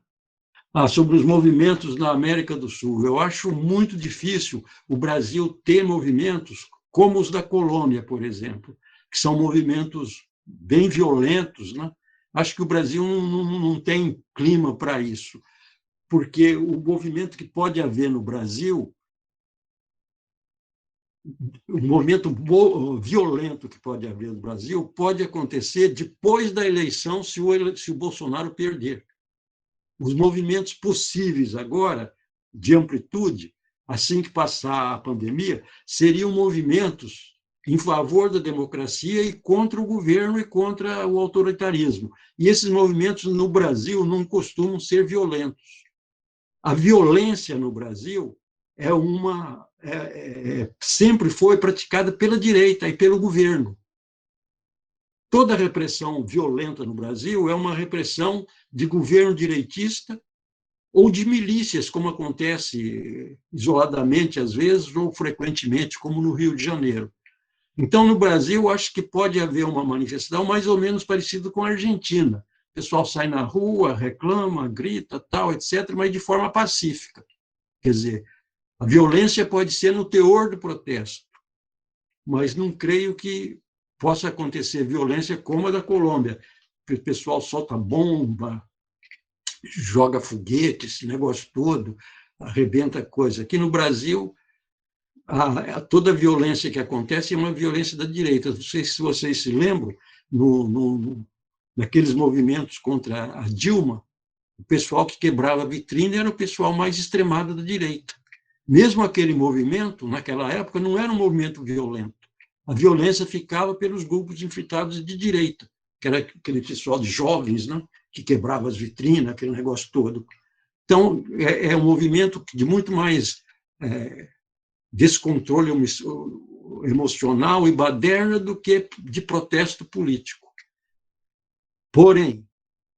Sobre os movimentos na América do Sul. Eu acho muito difícil o Brasil ter movimentos como os da Colômbia, por exemplo, que são movimentos bem violentos, né? Acho que o Brasil não tem clima para isso, porque o movimento que pode haver no Brasil, o movimento violento que pode haver no Brasil, pode acontecer depois da eleição, se o Bolsonaro perder. Os movimentos possíveis agora, de amplitude, assim que passar a pandemia, seriam movimentos em favor da democracia e contra o governo e contra o autoritarismo. E esses movimentos no Brasil não costumam ser violentos. A violência no Brasil sempre foi praticada pela direita e pelo governo. Toda repressão violenta no Brasil é uma repressão de governo direitista ou de milícias, como acontece isoladamente, às vezes, ou frequentemente, como no Rio de Janeiro. Então, no Brasil, acho que pode haver uma manifestação mais ou menos parecida com a Argentina. O pessoal sai na rua, reclama, grita, tal, etc., mas de forma pacífica. Quer dizer, a violência pode ser no teor do protesto, mas não creio que possa acontecer violência como a da Colômbia. O pessoal solta bomba, joga foguete, esse negócio todo, arrebenta coisa. Aqui no Brasil, toda a violência que acontece é uma violência da direita. Não sei se vocês se lembram, naqueles movimentos contra a Dilma, o pessoal que quebrava a vitrine era o pessoal mais extremado da direita. Mesmo aquele movimento, naquela época, não era um movimento violento. A violência ficava pelos grupos infiltrados de direita, que era aquele pessoal de jovens, né, que quebrava as vitrinas, aquele negócio todo. Então, é um movimento de muito mais descontrole emocional e baderna do que de protesto político. Porém,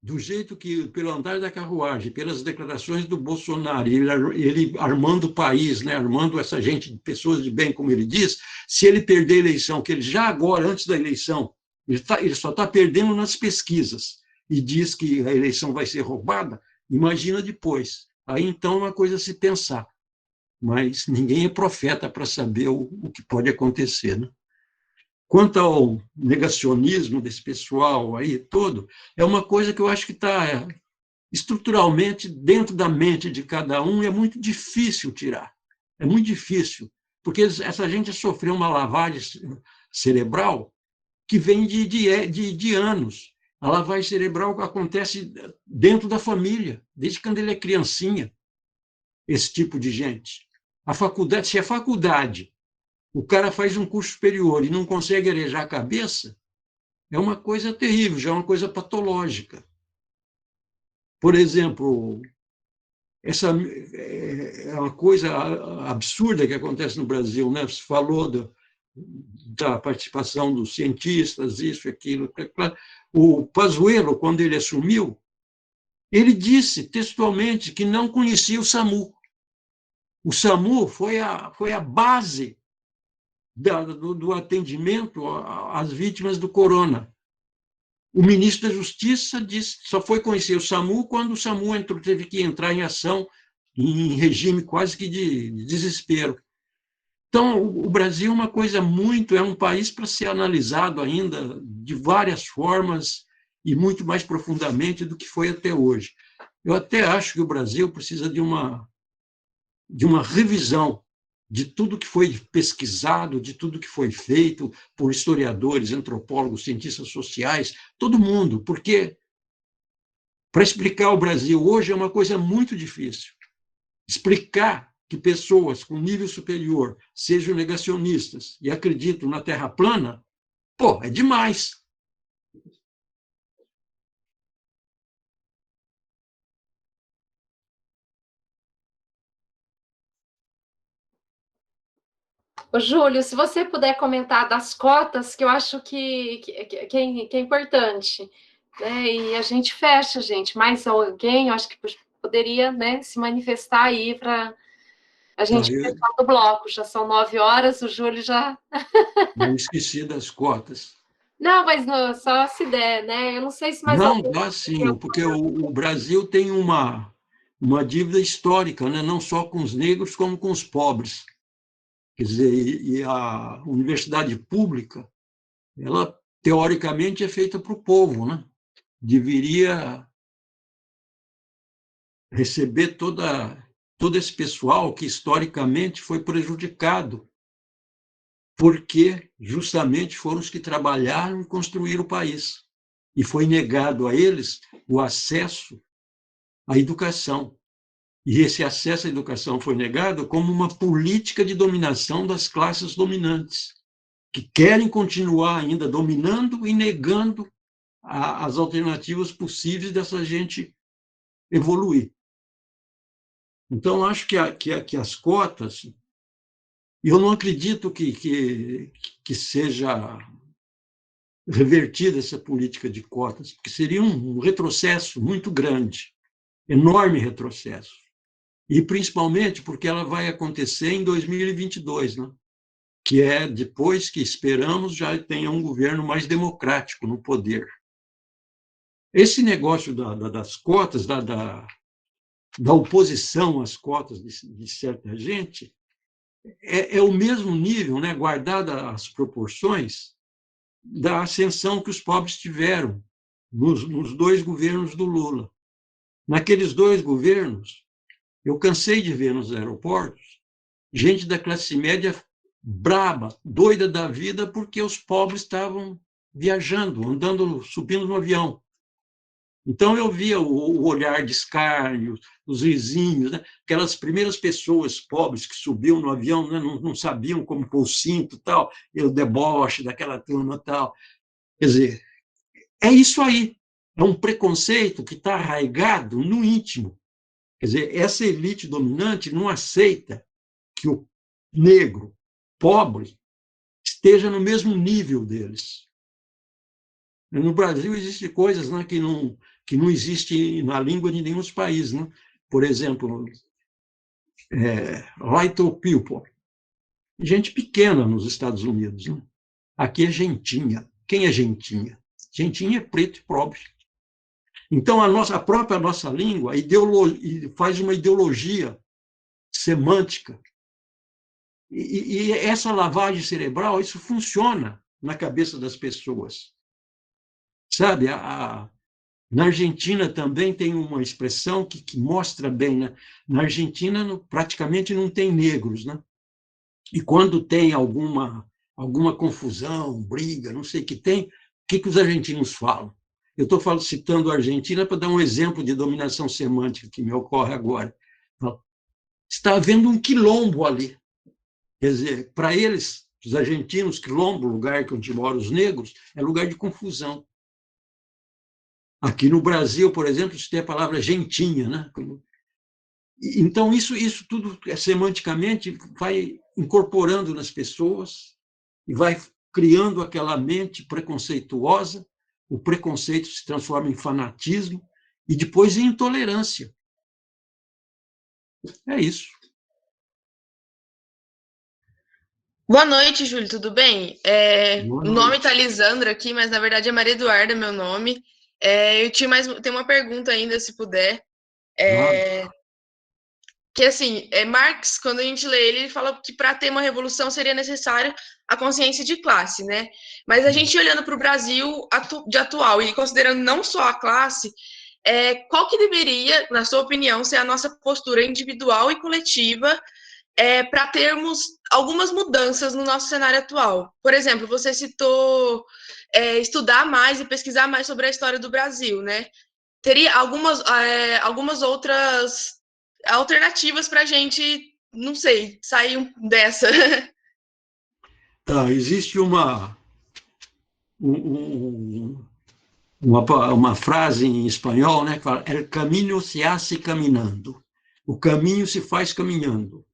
do jeito que, pelo andar da carruagem, pelas declarações do Bolsonaro, ele armando o país, né, armando essa gente, pessoas de bem, como ele diz, se ele perder a eleição, que ele já agora, antes da eleição, ele só está perdendo nas pesquisas, e diz que a eleição vai ser roubada, imagina depois. Aí, então, é uma coisa a se pensar. Mas ninguém é profeta para saber o que pode acontecer, né? Quanto ao negacionismo desse pessoal aí todo, é uma coisa que eu acho que está estruturalmente dentro da mente de cada um e é muito difícil tirar. É muito difícil, porque essa gente sofreu uma lavagem cerebral que vem de anos. A lavagem cerebral acontece dentro da família, desde quando ele é criancinha, esse tipo de gente. A faculdade, se a faculdade o cara faz um curso superior e não consegue arejar a cabeça, é uma coisa terrível, já é uma coisa patológica. Por exemplo, essa é uma coisa absurda que acontece no Brasil, né? Você falou da participação dos cientistas, isso, aquilo. O Pazuello, quando ele assumiu, ele disse textualmente que não conhecia o SAMU. O SAMU foi a base do atendimento às vítimas do corona. O ministro da Justiça disse que só foi conhecer o SAMU quando o SAMU teve que entrar em ação em regime quase que de desespero. Então, o Brasil é uma coisa é um país para ser analisado ainda de várias formas e muito mais profundamente do que foi até hoje. Eu até acho que o Brasil precisa de uma revisão de tudo que foi pesquisado, de tudo que foi feito por historiadores, antropólogos, cientistas sociais, todo mundo, porque para explicar o Brasil hoje é uma coisa muito difícil. Explicar que pessoas com nível superior sejam negacionistas e acreditam na Terra plana, pô, é demais. Ô, Júlio, se você puder comentar das cotas, que eu acho que é importante, né? E a gente fecha, gente. Mais alguém, eu acho que poderia, né, se manifestar aí para a gente fechar do bloco. Já são 9 horas, o Júlio já... Não esqueci das cotas. Não, mas não, só se der, né? Eu não sei se mais Não, alguém... dá sim, porque o Brasil tem uma dívida histórica, né? Não só com os negros, como com os pobres. Quer dizer, e a universidade pública, ela, teoricamente, é feita para o povo, né? Deveria receber todo esse pessoal que, historicamente, foi prejudicado, porque justamente foram os que trabalharam e construíram o país. E foi negado a eles o acesso à educação. E esse acesso à educação foi negado como uma política de dominação das classes dominantes, que querem continuar ainda dominando e negando as alternativas possíveis dessa gente evoluir. Então, acho que as cotas, eu não acredito que seja revertida essa política de cotas, porque seria um retrocesso muito grande, enorme retrocesso. E principalmente porque ela vai acontecer em 2022, né? Que é depois que esperamos já tenha um governo mais democrático no poder. Esse negócio das cotas, da oposição às cotas de certa gente, é o mesmo nível, né, guardadas as proporções, da ascensão que os pobres tiveram nos dois governos do Lula. Naqueles dois governos, eu cansei de ver nos aeroportos gente da classe média braba, doida da vida, porque os pobres estavam viajando, andando, subindo no avião. Então, eu via o olhar de escárnio, os risinhos, né? Aquelas primeiras pessoas pobres que subiam no avião, né? não sabiam como pôr o cinto, tal, e o deboche daquela turma. Tal. Quer dizer, é isso aí. É um preconceito que está arraigado no íntimo. Quer dizer, essa elite dominante não aceita que o negro, pobre, esteja no mesmo nível deles. No Brasil, existem coisas, né, que não existem na língua de nenhum país. Né? Por exemplo, little people. Gente pequena nos Estados Unidos. Né? Aqui é gentinha. Quem é gentinha? Gentinha é preto e pobre. Então, a própria nossa língua faz uma ideologia semântica. E essa lavagem cerebral, isso funciona na cabeça das pessoas. Sabe, na Argentina também tem uma expressão que mostra bem, né? Na Argentina praticamente não tem negros, né? E quando tem alguma confusão, briga, não sei o que tem, o que os argentinos falam? Eu estou citando a Argentina para dar um exemplo de dominação semântica que me ocorre agora. Está havendo um quilombo ali. Quer dizer, para eles, os argentinos, quilombo, lugar onde moram os negros, é lugar de confusão. Aqui no Brasil, por exemplo, você tem a palavra gentinha, né? Então, isso tudo, semanticamente, vai incorporando nas pessoas e vai criando aquela mente preconceituosa, o preconceito se transforma em fanatismo e depois em intolerância. É isso. Boa noite, Júlio, tudo bem? Boa O nome noite. tá Lisandra aqui, mas na verdade é Maria Eduarda meu nome. Eu tenho uma pergunta ainda, se puder. que assim, Marx, quando a gente lê ele fala que para ter uma revolução seria necessário a consciência de classe, né? Mas a gente olhando para o Brasil de atual e considerando não só a classe, qual que deveria, na sua opinião, ser a nossa postura individual e coletiva para termos algumas mudanças no nosso cenário atual? Por exemplo, você citou estudar mais e pesquisar mais sobre a história do Brasil, né? Teria algumas outras alternativas para a gente, não sei, sair dessa. Existe uma frase em espanhol, né, que fala: "El camino se hace caminando". O caminho se faz caminhando.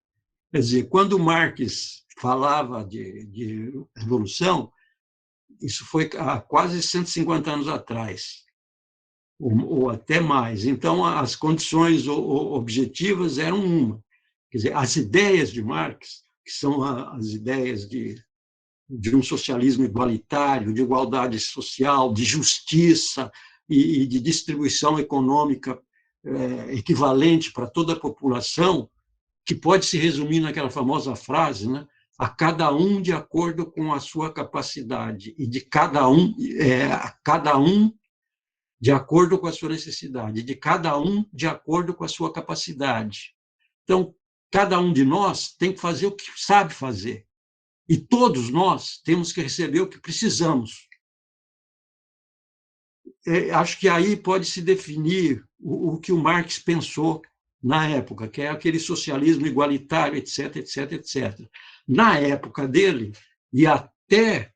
Quer dizer, quando Marx falava de revolução, isso foi há quase 150 anos atrás, ou até mais. Então, as condições objetivas eram uma. Quer dizer, as ideias de Marx, que são as ideias de um socialismo igualitário, de igualdade social, de justiça e de distribuição econômica equivalente para toda a população, que pode se resumir naquela famosa frase, né? A cada um de acordo com a sua capacidade e de cada um de acordo com a sua necessidade, de cada um de acordo com a sua capacidade. Então, cada um de nós tem que fazer o que sabe fazer. E todos nós temos que receber o que precisamos. Acho que aí pode se definir o que o Marx pensou na época, que é aquele socialismo igualitário, etc., etc., etc. Na época dele, e até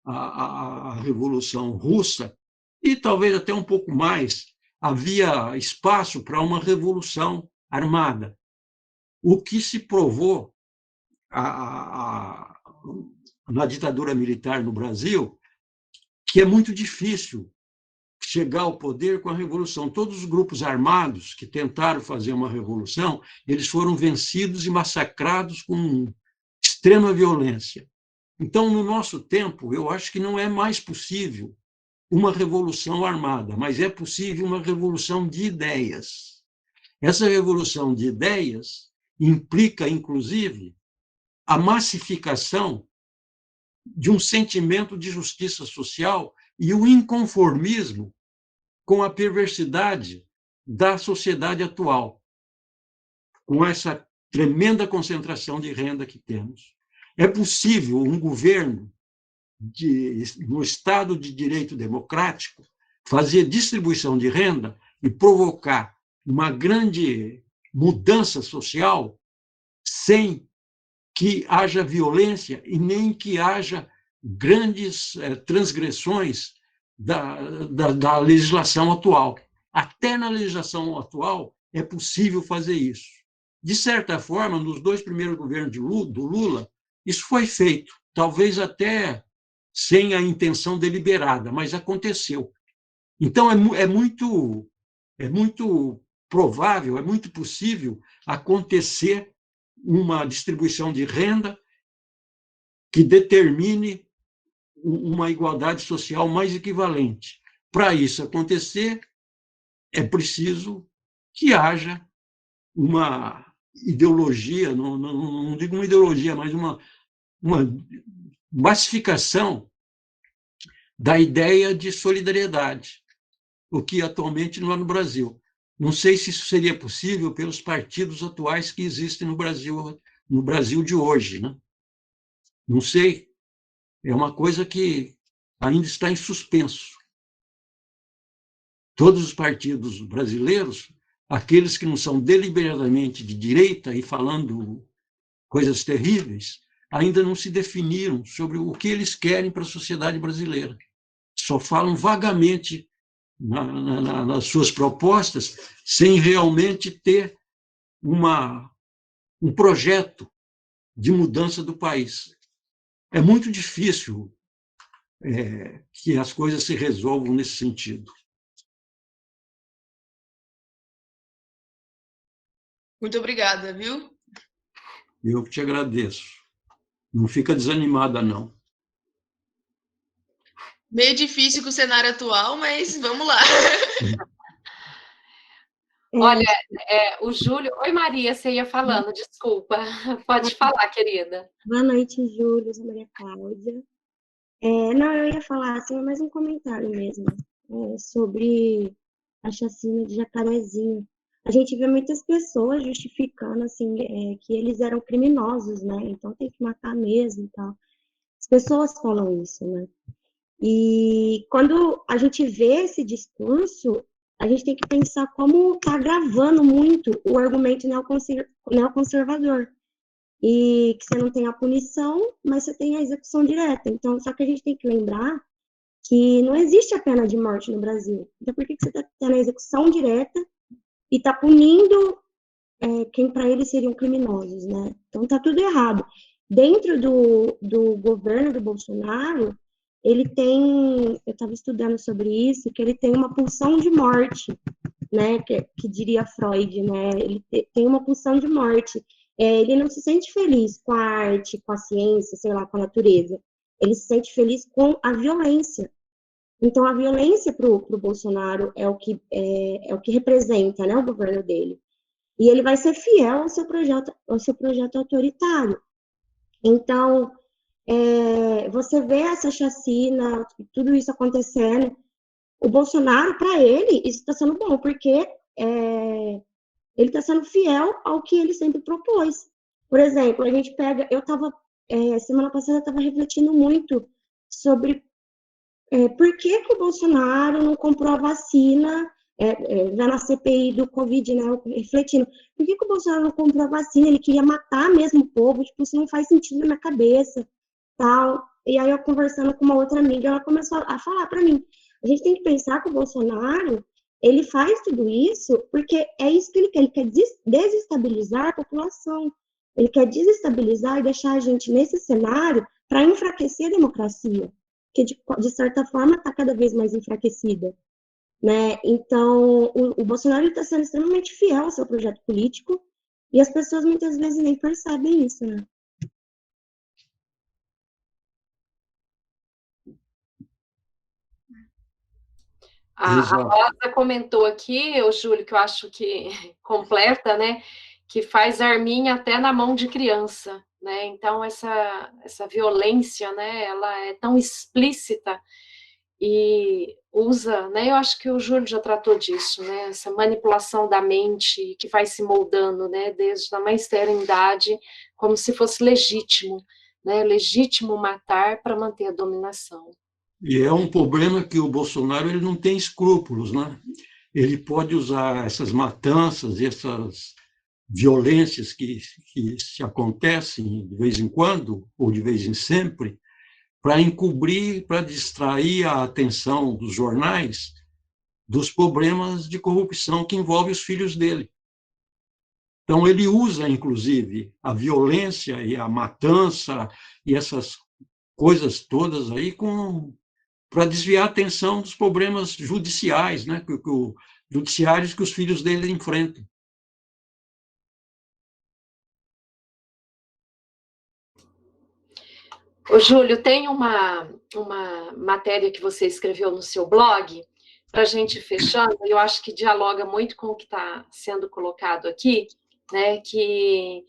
a Revolução Russa, e talvez até um pouco mais, havia espaço para uma revolução armada. O que se provou na ditadura militar no Brasil, que é muito difícil chegar ao poder com a revolução. Todos os grupos armados que tentaram fazer uma revolução, eles foram vencidos e massacrados com extrema violência. Então, no nosso tempo, eu acho que não é mais possível uma revolução armada, mas é possível uma revolução de ideias. Essa revolução de ideias implica, inclusive, a massificação de um sentimento de justiça social e o inconformismo com a perversidade da sociedade atual, com essa tremenda concentração de renda que temos. É possível um governo no Estado de Direito Democrático fazer distribuição de renda e provocar uma grande mudança social sem que haja violência e nem que haja grandes transgressões da legislação atual. Até na legislação atual é possível fazer isso. De certa forma, nos 2 primeiros governos do Lula, isso foi feito, talvez até sem a intenção deliberada, mas aconteceu. Então, é muito provável, é muito possível acontecer uma distribuição de renda que determine uma igualdade social mais equivalente. Para isso acontecer, é preciso que haja uma ideologia, não digo uma ideologia, mas uma massificação da ideia de solidariedade, o que atualmente não há no Brasil. Não sei se isso seria possível pelos partidos atuais que existem no Brasil de hoje, né? Não sei. É uma coisa que ainda está em suspenso. Todos os partidos brasileiros, aqueles que não são deliberadamente de direita e falando coisas terríveis, ainda não se definiram sobre o que eles querem para a sociedade brasileira. Só falam vagamente nas suas propostas, sem realmente ter um projeto de mudança do país. É muito difícil que as coisas se resolvam nesse sentido. Muito obrigada, viu? Eu que te agradeço. Não fica desanimada, não. Meio difícil com o cenário atual, mas vamos lá. Olha, o Júlio... Oi, Maria, você ia falando, desculpa. Pode falar, querida. Boa noite, Júlio, sou Maria Cláudia. Não, eu ia falar assim, é mais um comentário mesmo, sobre a chacina de Jacarezinho. A gente vê muitas pessoas justificando assim, que eles eram criminosos, né? Então tem que matar mesmo e tal. As pessoas falam isso, né? E quando a gente vê esse discurso, a gente tem que pensar como está agravando muito o argumento neoconservador. E que você não tem a punição, mas você tem a execução direta. Então, só que a gente tem que lembrar que não existe a pena de morte no Brasil. Então, por que você está tendo a execução direta e está punindo quem para eles seriam criminosos, né? Então, está tudo errado. Dentro do governo do Bolsonaro, ele tem, eu estava estudando sobre isso, que ele tem uma pulsão de morte, né? Que diria Freud, né? Ele tem uma pulsão de morte. Ele não se sente feliz com a arte, com a ciência, sei lá, com a natureza. Ele se sente feliz com a violência. Então, a violência para o Bolsonaro é o que representa, né, o governo dele. E ele vai ser fiel ao seu projeto autoritário. Então, você vê essa chacina, tudo isso acontecendo. O Bolsonaro, para ele, isso está sendo bom, porque ele está sendo fiel ao que ele sempre propôs. Por exemplo, a gente pega... semana passada, eu estava refletindo muito sobre por que o Bolsonaro não comprou a vacina, já na CPI do Covid, né, refletindo, por que o Bolsonaro não comprou a vacina? Ele queria matar mesmo o povo, tipo, isso não faz sentido na minha cabeça, tal. E aí, eu conversando com uma outra amiga, ela começou a falar para mim, a gente tem que pensar que o Bolsonaro, ele faz tudo isso porque é isso que ele quer desestabilizar a população. Ele quer desestabilizar e deixar a gente nesse cenário para enfraquecer a democracia, que de certa forma está cada vez mais enfraquecida, né? Então, o Bolsonaro está sendo extremamente fiel ao seu projeto político e as pessoas muitas vezes nem percebem isso, né? A Rosa comentou aqui, o Júlio, que eu acho que completa, né? Que faz arminha até na mão de criança, né? Então, essa violência, né? Ela é tão explícita e usa, né? Eu acho que o Júlio já tratou disso, né? Essa manipulação da mente que vai se moldando, né? Desde a mais tenra idade, como se fosse legítimo, né? Legítimo matar para manter a dominação. E é um problema que o Bolsonaro ele não tem escrúpulos, né? Ele pode usar essas matanças, essas violências que se acontecem de vez em quando, ou de vez em sempre, para encobrir, para distrair a atenção dos jornais dos problemas de corrupção que envolvem os filhos dele. Então, ele usa, inclusive, a violência e a matança e essas coisas todas aí para desviar a atenção dos problemas judiciais, né, judiciários que os filhos dele enfrentam. Ô, Júlio, tem uma matéria que você escreveu no seu blog, para a gente fechando, eu acho que dialoga muito com o que está sendo colocado aqui, né, que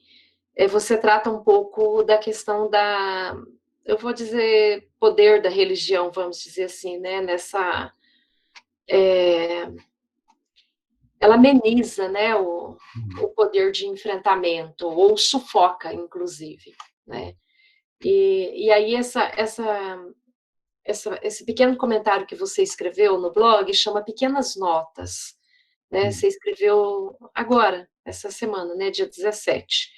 você trata um pouco da questão eu vou dizer, poder da religião, vamos dizer assim, né, ela ameniza, né, o poder de enfrentamento, ou sufoca, inclusive, né. E aí esse pequeno comentário que você escreveu no blog chama Pequenas Notas, né? Você escreveu agora, essa semana, né, dia 17.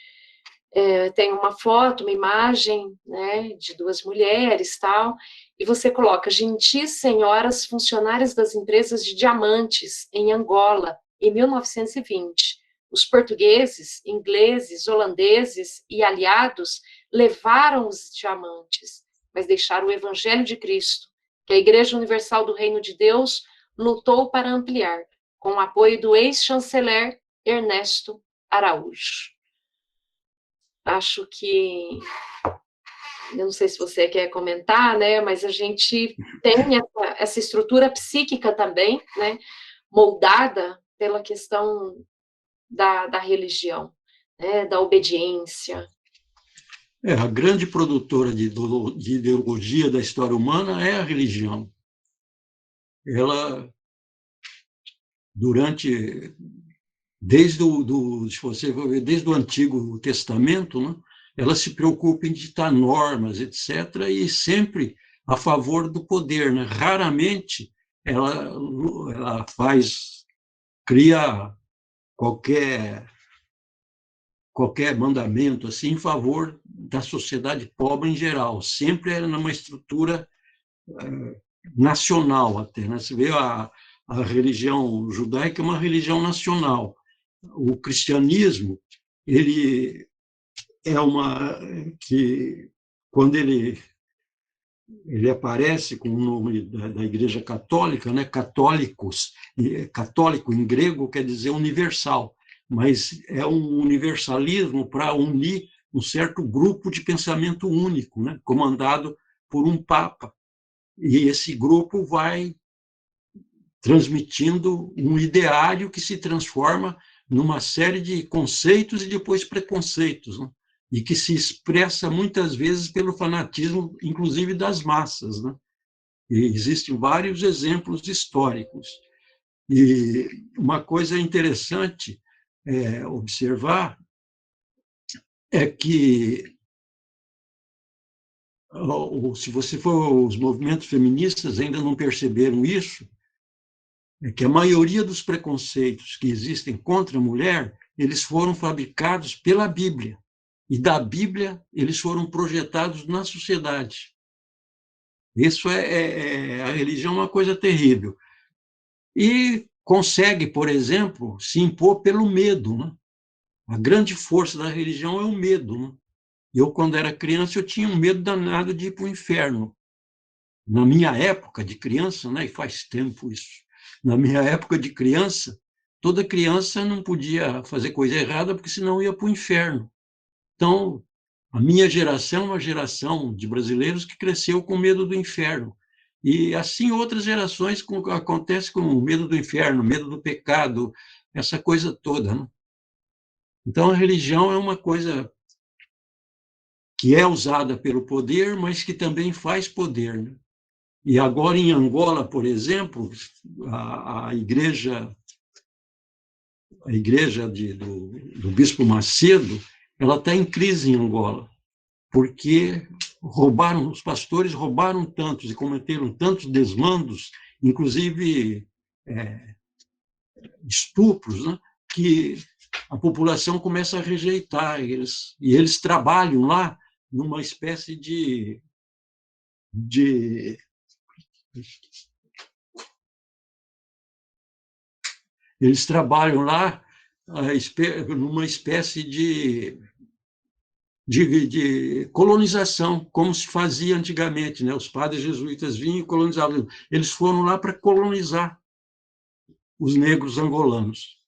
Tem uma foto, uma imagem, né, de duas mulheres, tal, e você coloca: gentis senhoras funcionárias das empresas de diamantes em Angola, em 1920. Os portugueses, ingleses, holandeses e aliados levaram os diamantes, mas deixaram o Evangelho de Cristo, que a Igreja Universal do Reino de Deus lutou para ampliar, com o apoio do ex-chanceler Ernesto Araújo. Acho que, eu não sei se você quer comentar, né, mas a gente tem essa estrutura psíquica também, né, moldada pela questão da religião, né, da obediência. A grande produtora de ideologia da história humana é a religião. Ela, desde o Antigo Testamento, né, ela se preocupa em ditar normas, etc., e sempre a favor do poder, né? Raramente ela cria qualquer mandamento assim em favor da sociedade pobre em geral. Sempre era numa estrutura nacional até, né? Você vê a religião judaica é uma religião nacional. O cristianismo, ele é que quando ele aparece com o nome da Igreja Católica, né? Católicos, católico em grego quer dizer universal, mas é um universalismo para unir um certo grupo de pensamento único, né? Comandado por um papa. E esse grupo vai transmitindo um ideário que se transforma numa série de conceitos e depois preconceitos, né? E que se expressa muitas vezes pelo fanatismo, inclusive das massas, né? E existem vários exemplos históricos. E uma coisa interessante observar é que, se você for, os movimentos feministas ainda não perceberam isso, é que a maioria dos preconceitos que existem contra a mulher, eles foram fabricados pela Bíblia. E da Bíblia, eles foram projetados na sociedade. Isso a religião é uma coisa terrível. E consegue, por exemplo, se impor pelo medo, né? A grande força da religião é o medo, né? Eu, quando era criança, eu tinha um medo danado de ir para o inferno. Na minha época de criança, né? E faz tempo isso, na minha época de criança, toda criança não podia fazer coisa errada, porque senão ia para o inferno. Então, a minha geração é uma geração de brasileiros que cresceu com medo do inferno. E assim outras gerações acontece com o medo do inferno, medo do pecado, essa coisa toda, né? Então, a religião é uma coisa que é usada pelo poder, mas que também faz poder, né? E agora, em Angola, por exemplo, a igreja do Bispo Macedo, ela está em crise em Angola, porque os pastores roubaram tantos e cometeram tantos desmandos, inclusive estupros, né, que a população começa a rejeitar eles. E eles trabalham lá numa espécie de eles trabalham lá numa espécie de colonização, como se fazia antigamente, né? Os padres jesuítas vinham e colonizavam. Eles foram lá para colonizar os negros angolanos.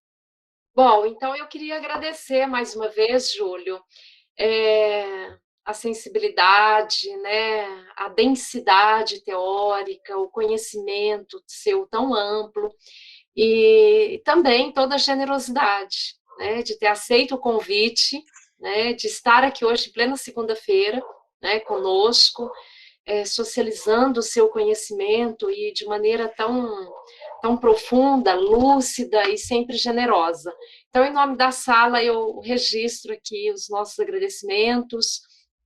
Bom, então eu queria agradecer mais uma vez, Júlio, a sensibilidade, né, a densidade teórica, o conhecimento seu tão amplo, e também toda a generosidade, né, de ter aceito o convite, né, de estar aqui hoje, em plena segunda-feira, né, conosco, socializando o seu conhecimento e de maneira tão profunda, lúcida e sempre generosa. Então, em nome da sala, eu registro aqui os nossos agradecimentos.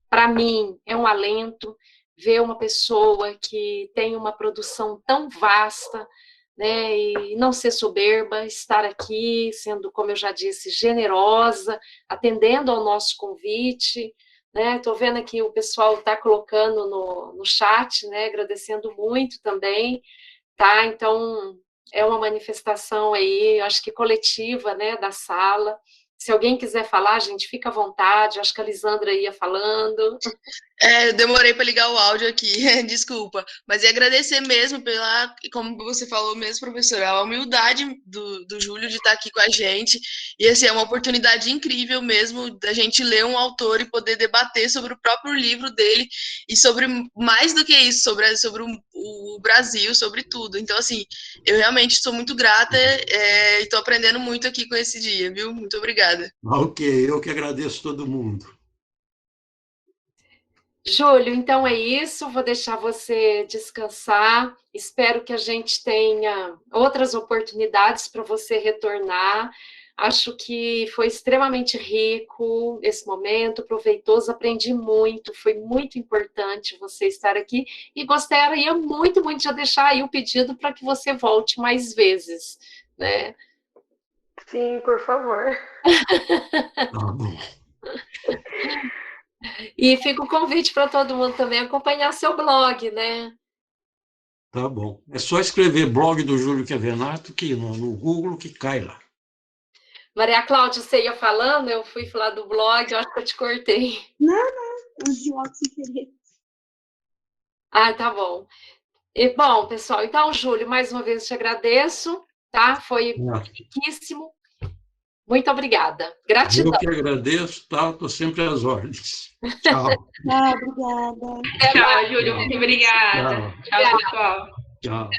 Para mim, é um alento ver uma pessoa que tem uma produção tão vasta, né, e não ser soberba, estar aqui, sendo, como eu já disse, generosa, atendendo ao nosso convite, né? Estou vendo aqui o pessoal está colocando no chat, né, agradecendo muito também, tá? Então, é uma manifestação aí, acho que coletiva, né, da sala. Se alguém quiser falar, gente, fica à vontade, acho que a Lisandra ia falando. Eu demorei para ligar o áudio aqui, desculpa. Mas ia agradecer mesmo pela, como você falou mesmo, professora, a humildade do Júlio de estar aqui com a gente. E assim, é uma oportunidade incrível mesmo da gente ler um autor e poder debater sobre o próprio livro dele e sobre, mais do que isso, sobre o Brasil, sobre tudo. Então, assim, eu realmente sou muito grata e estou aprendendo muito aqui com esse dia, viu? Muito obrigada. Ok, eu que agradeço todo mundo. Júlio, então é isso. Vou deixar você descansar. Espero que a gente tenha outras oportunidades para você retornar. Acho que foi extremamente rico esse momento, proveitoso, aprendi muito, foi muito importante você estar aqui e gostaria muito, muito de deixar aí o pedido para que você volte mais vezes, né? Sim, por favor. Tá bom. E fica o convite para todo mundo também acompanhar seu blog, né? Tá bom. É só escrever blog do Júlio Chiavenato que no Google que cai lá. Maria Cláudia, você ia falando, eu fui falar do blog, eu acho que eu te cortei. Não, os jogos diferentes. Ah, tá bom. E, bom, pessoal, então, Júlio, mais uma vez te agradeço, tá? Foi riquíssimo. Muito obrigada. Gratidão. Eu que agradeço, tá? Estou sempre às ordens. Tchau. Obrigada. Tchau, Júlio. Muito obrigada. Tchau. Tchau, pessoal. Tchau.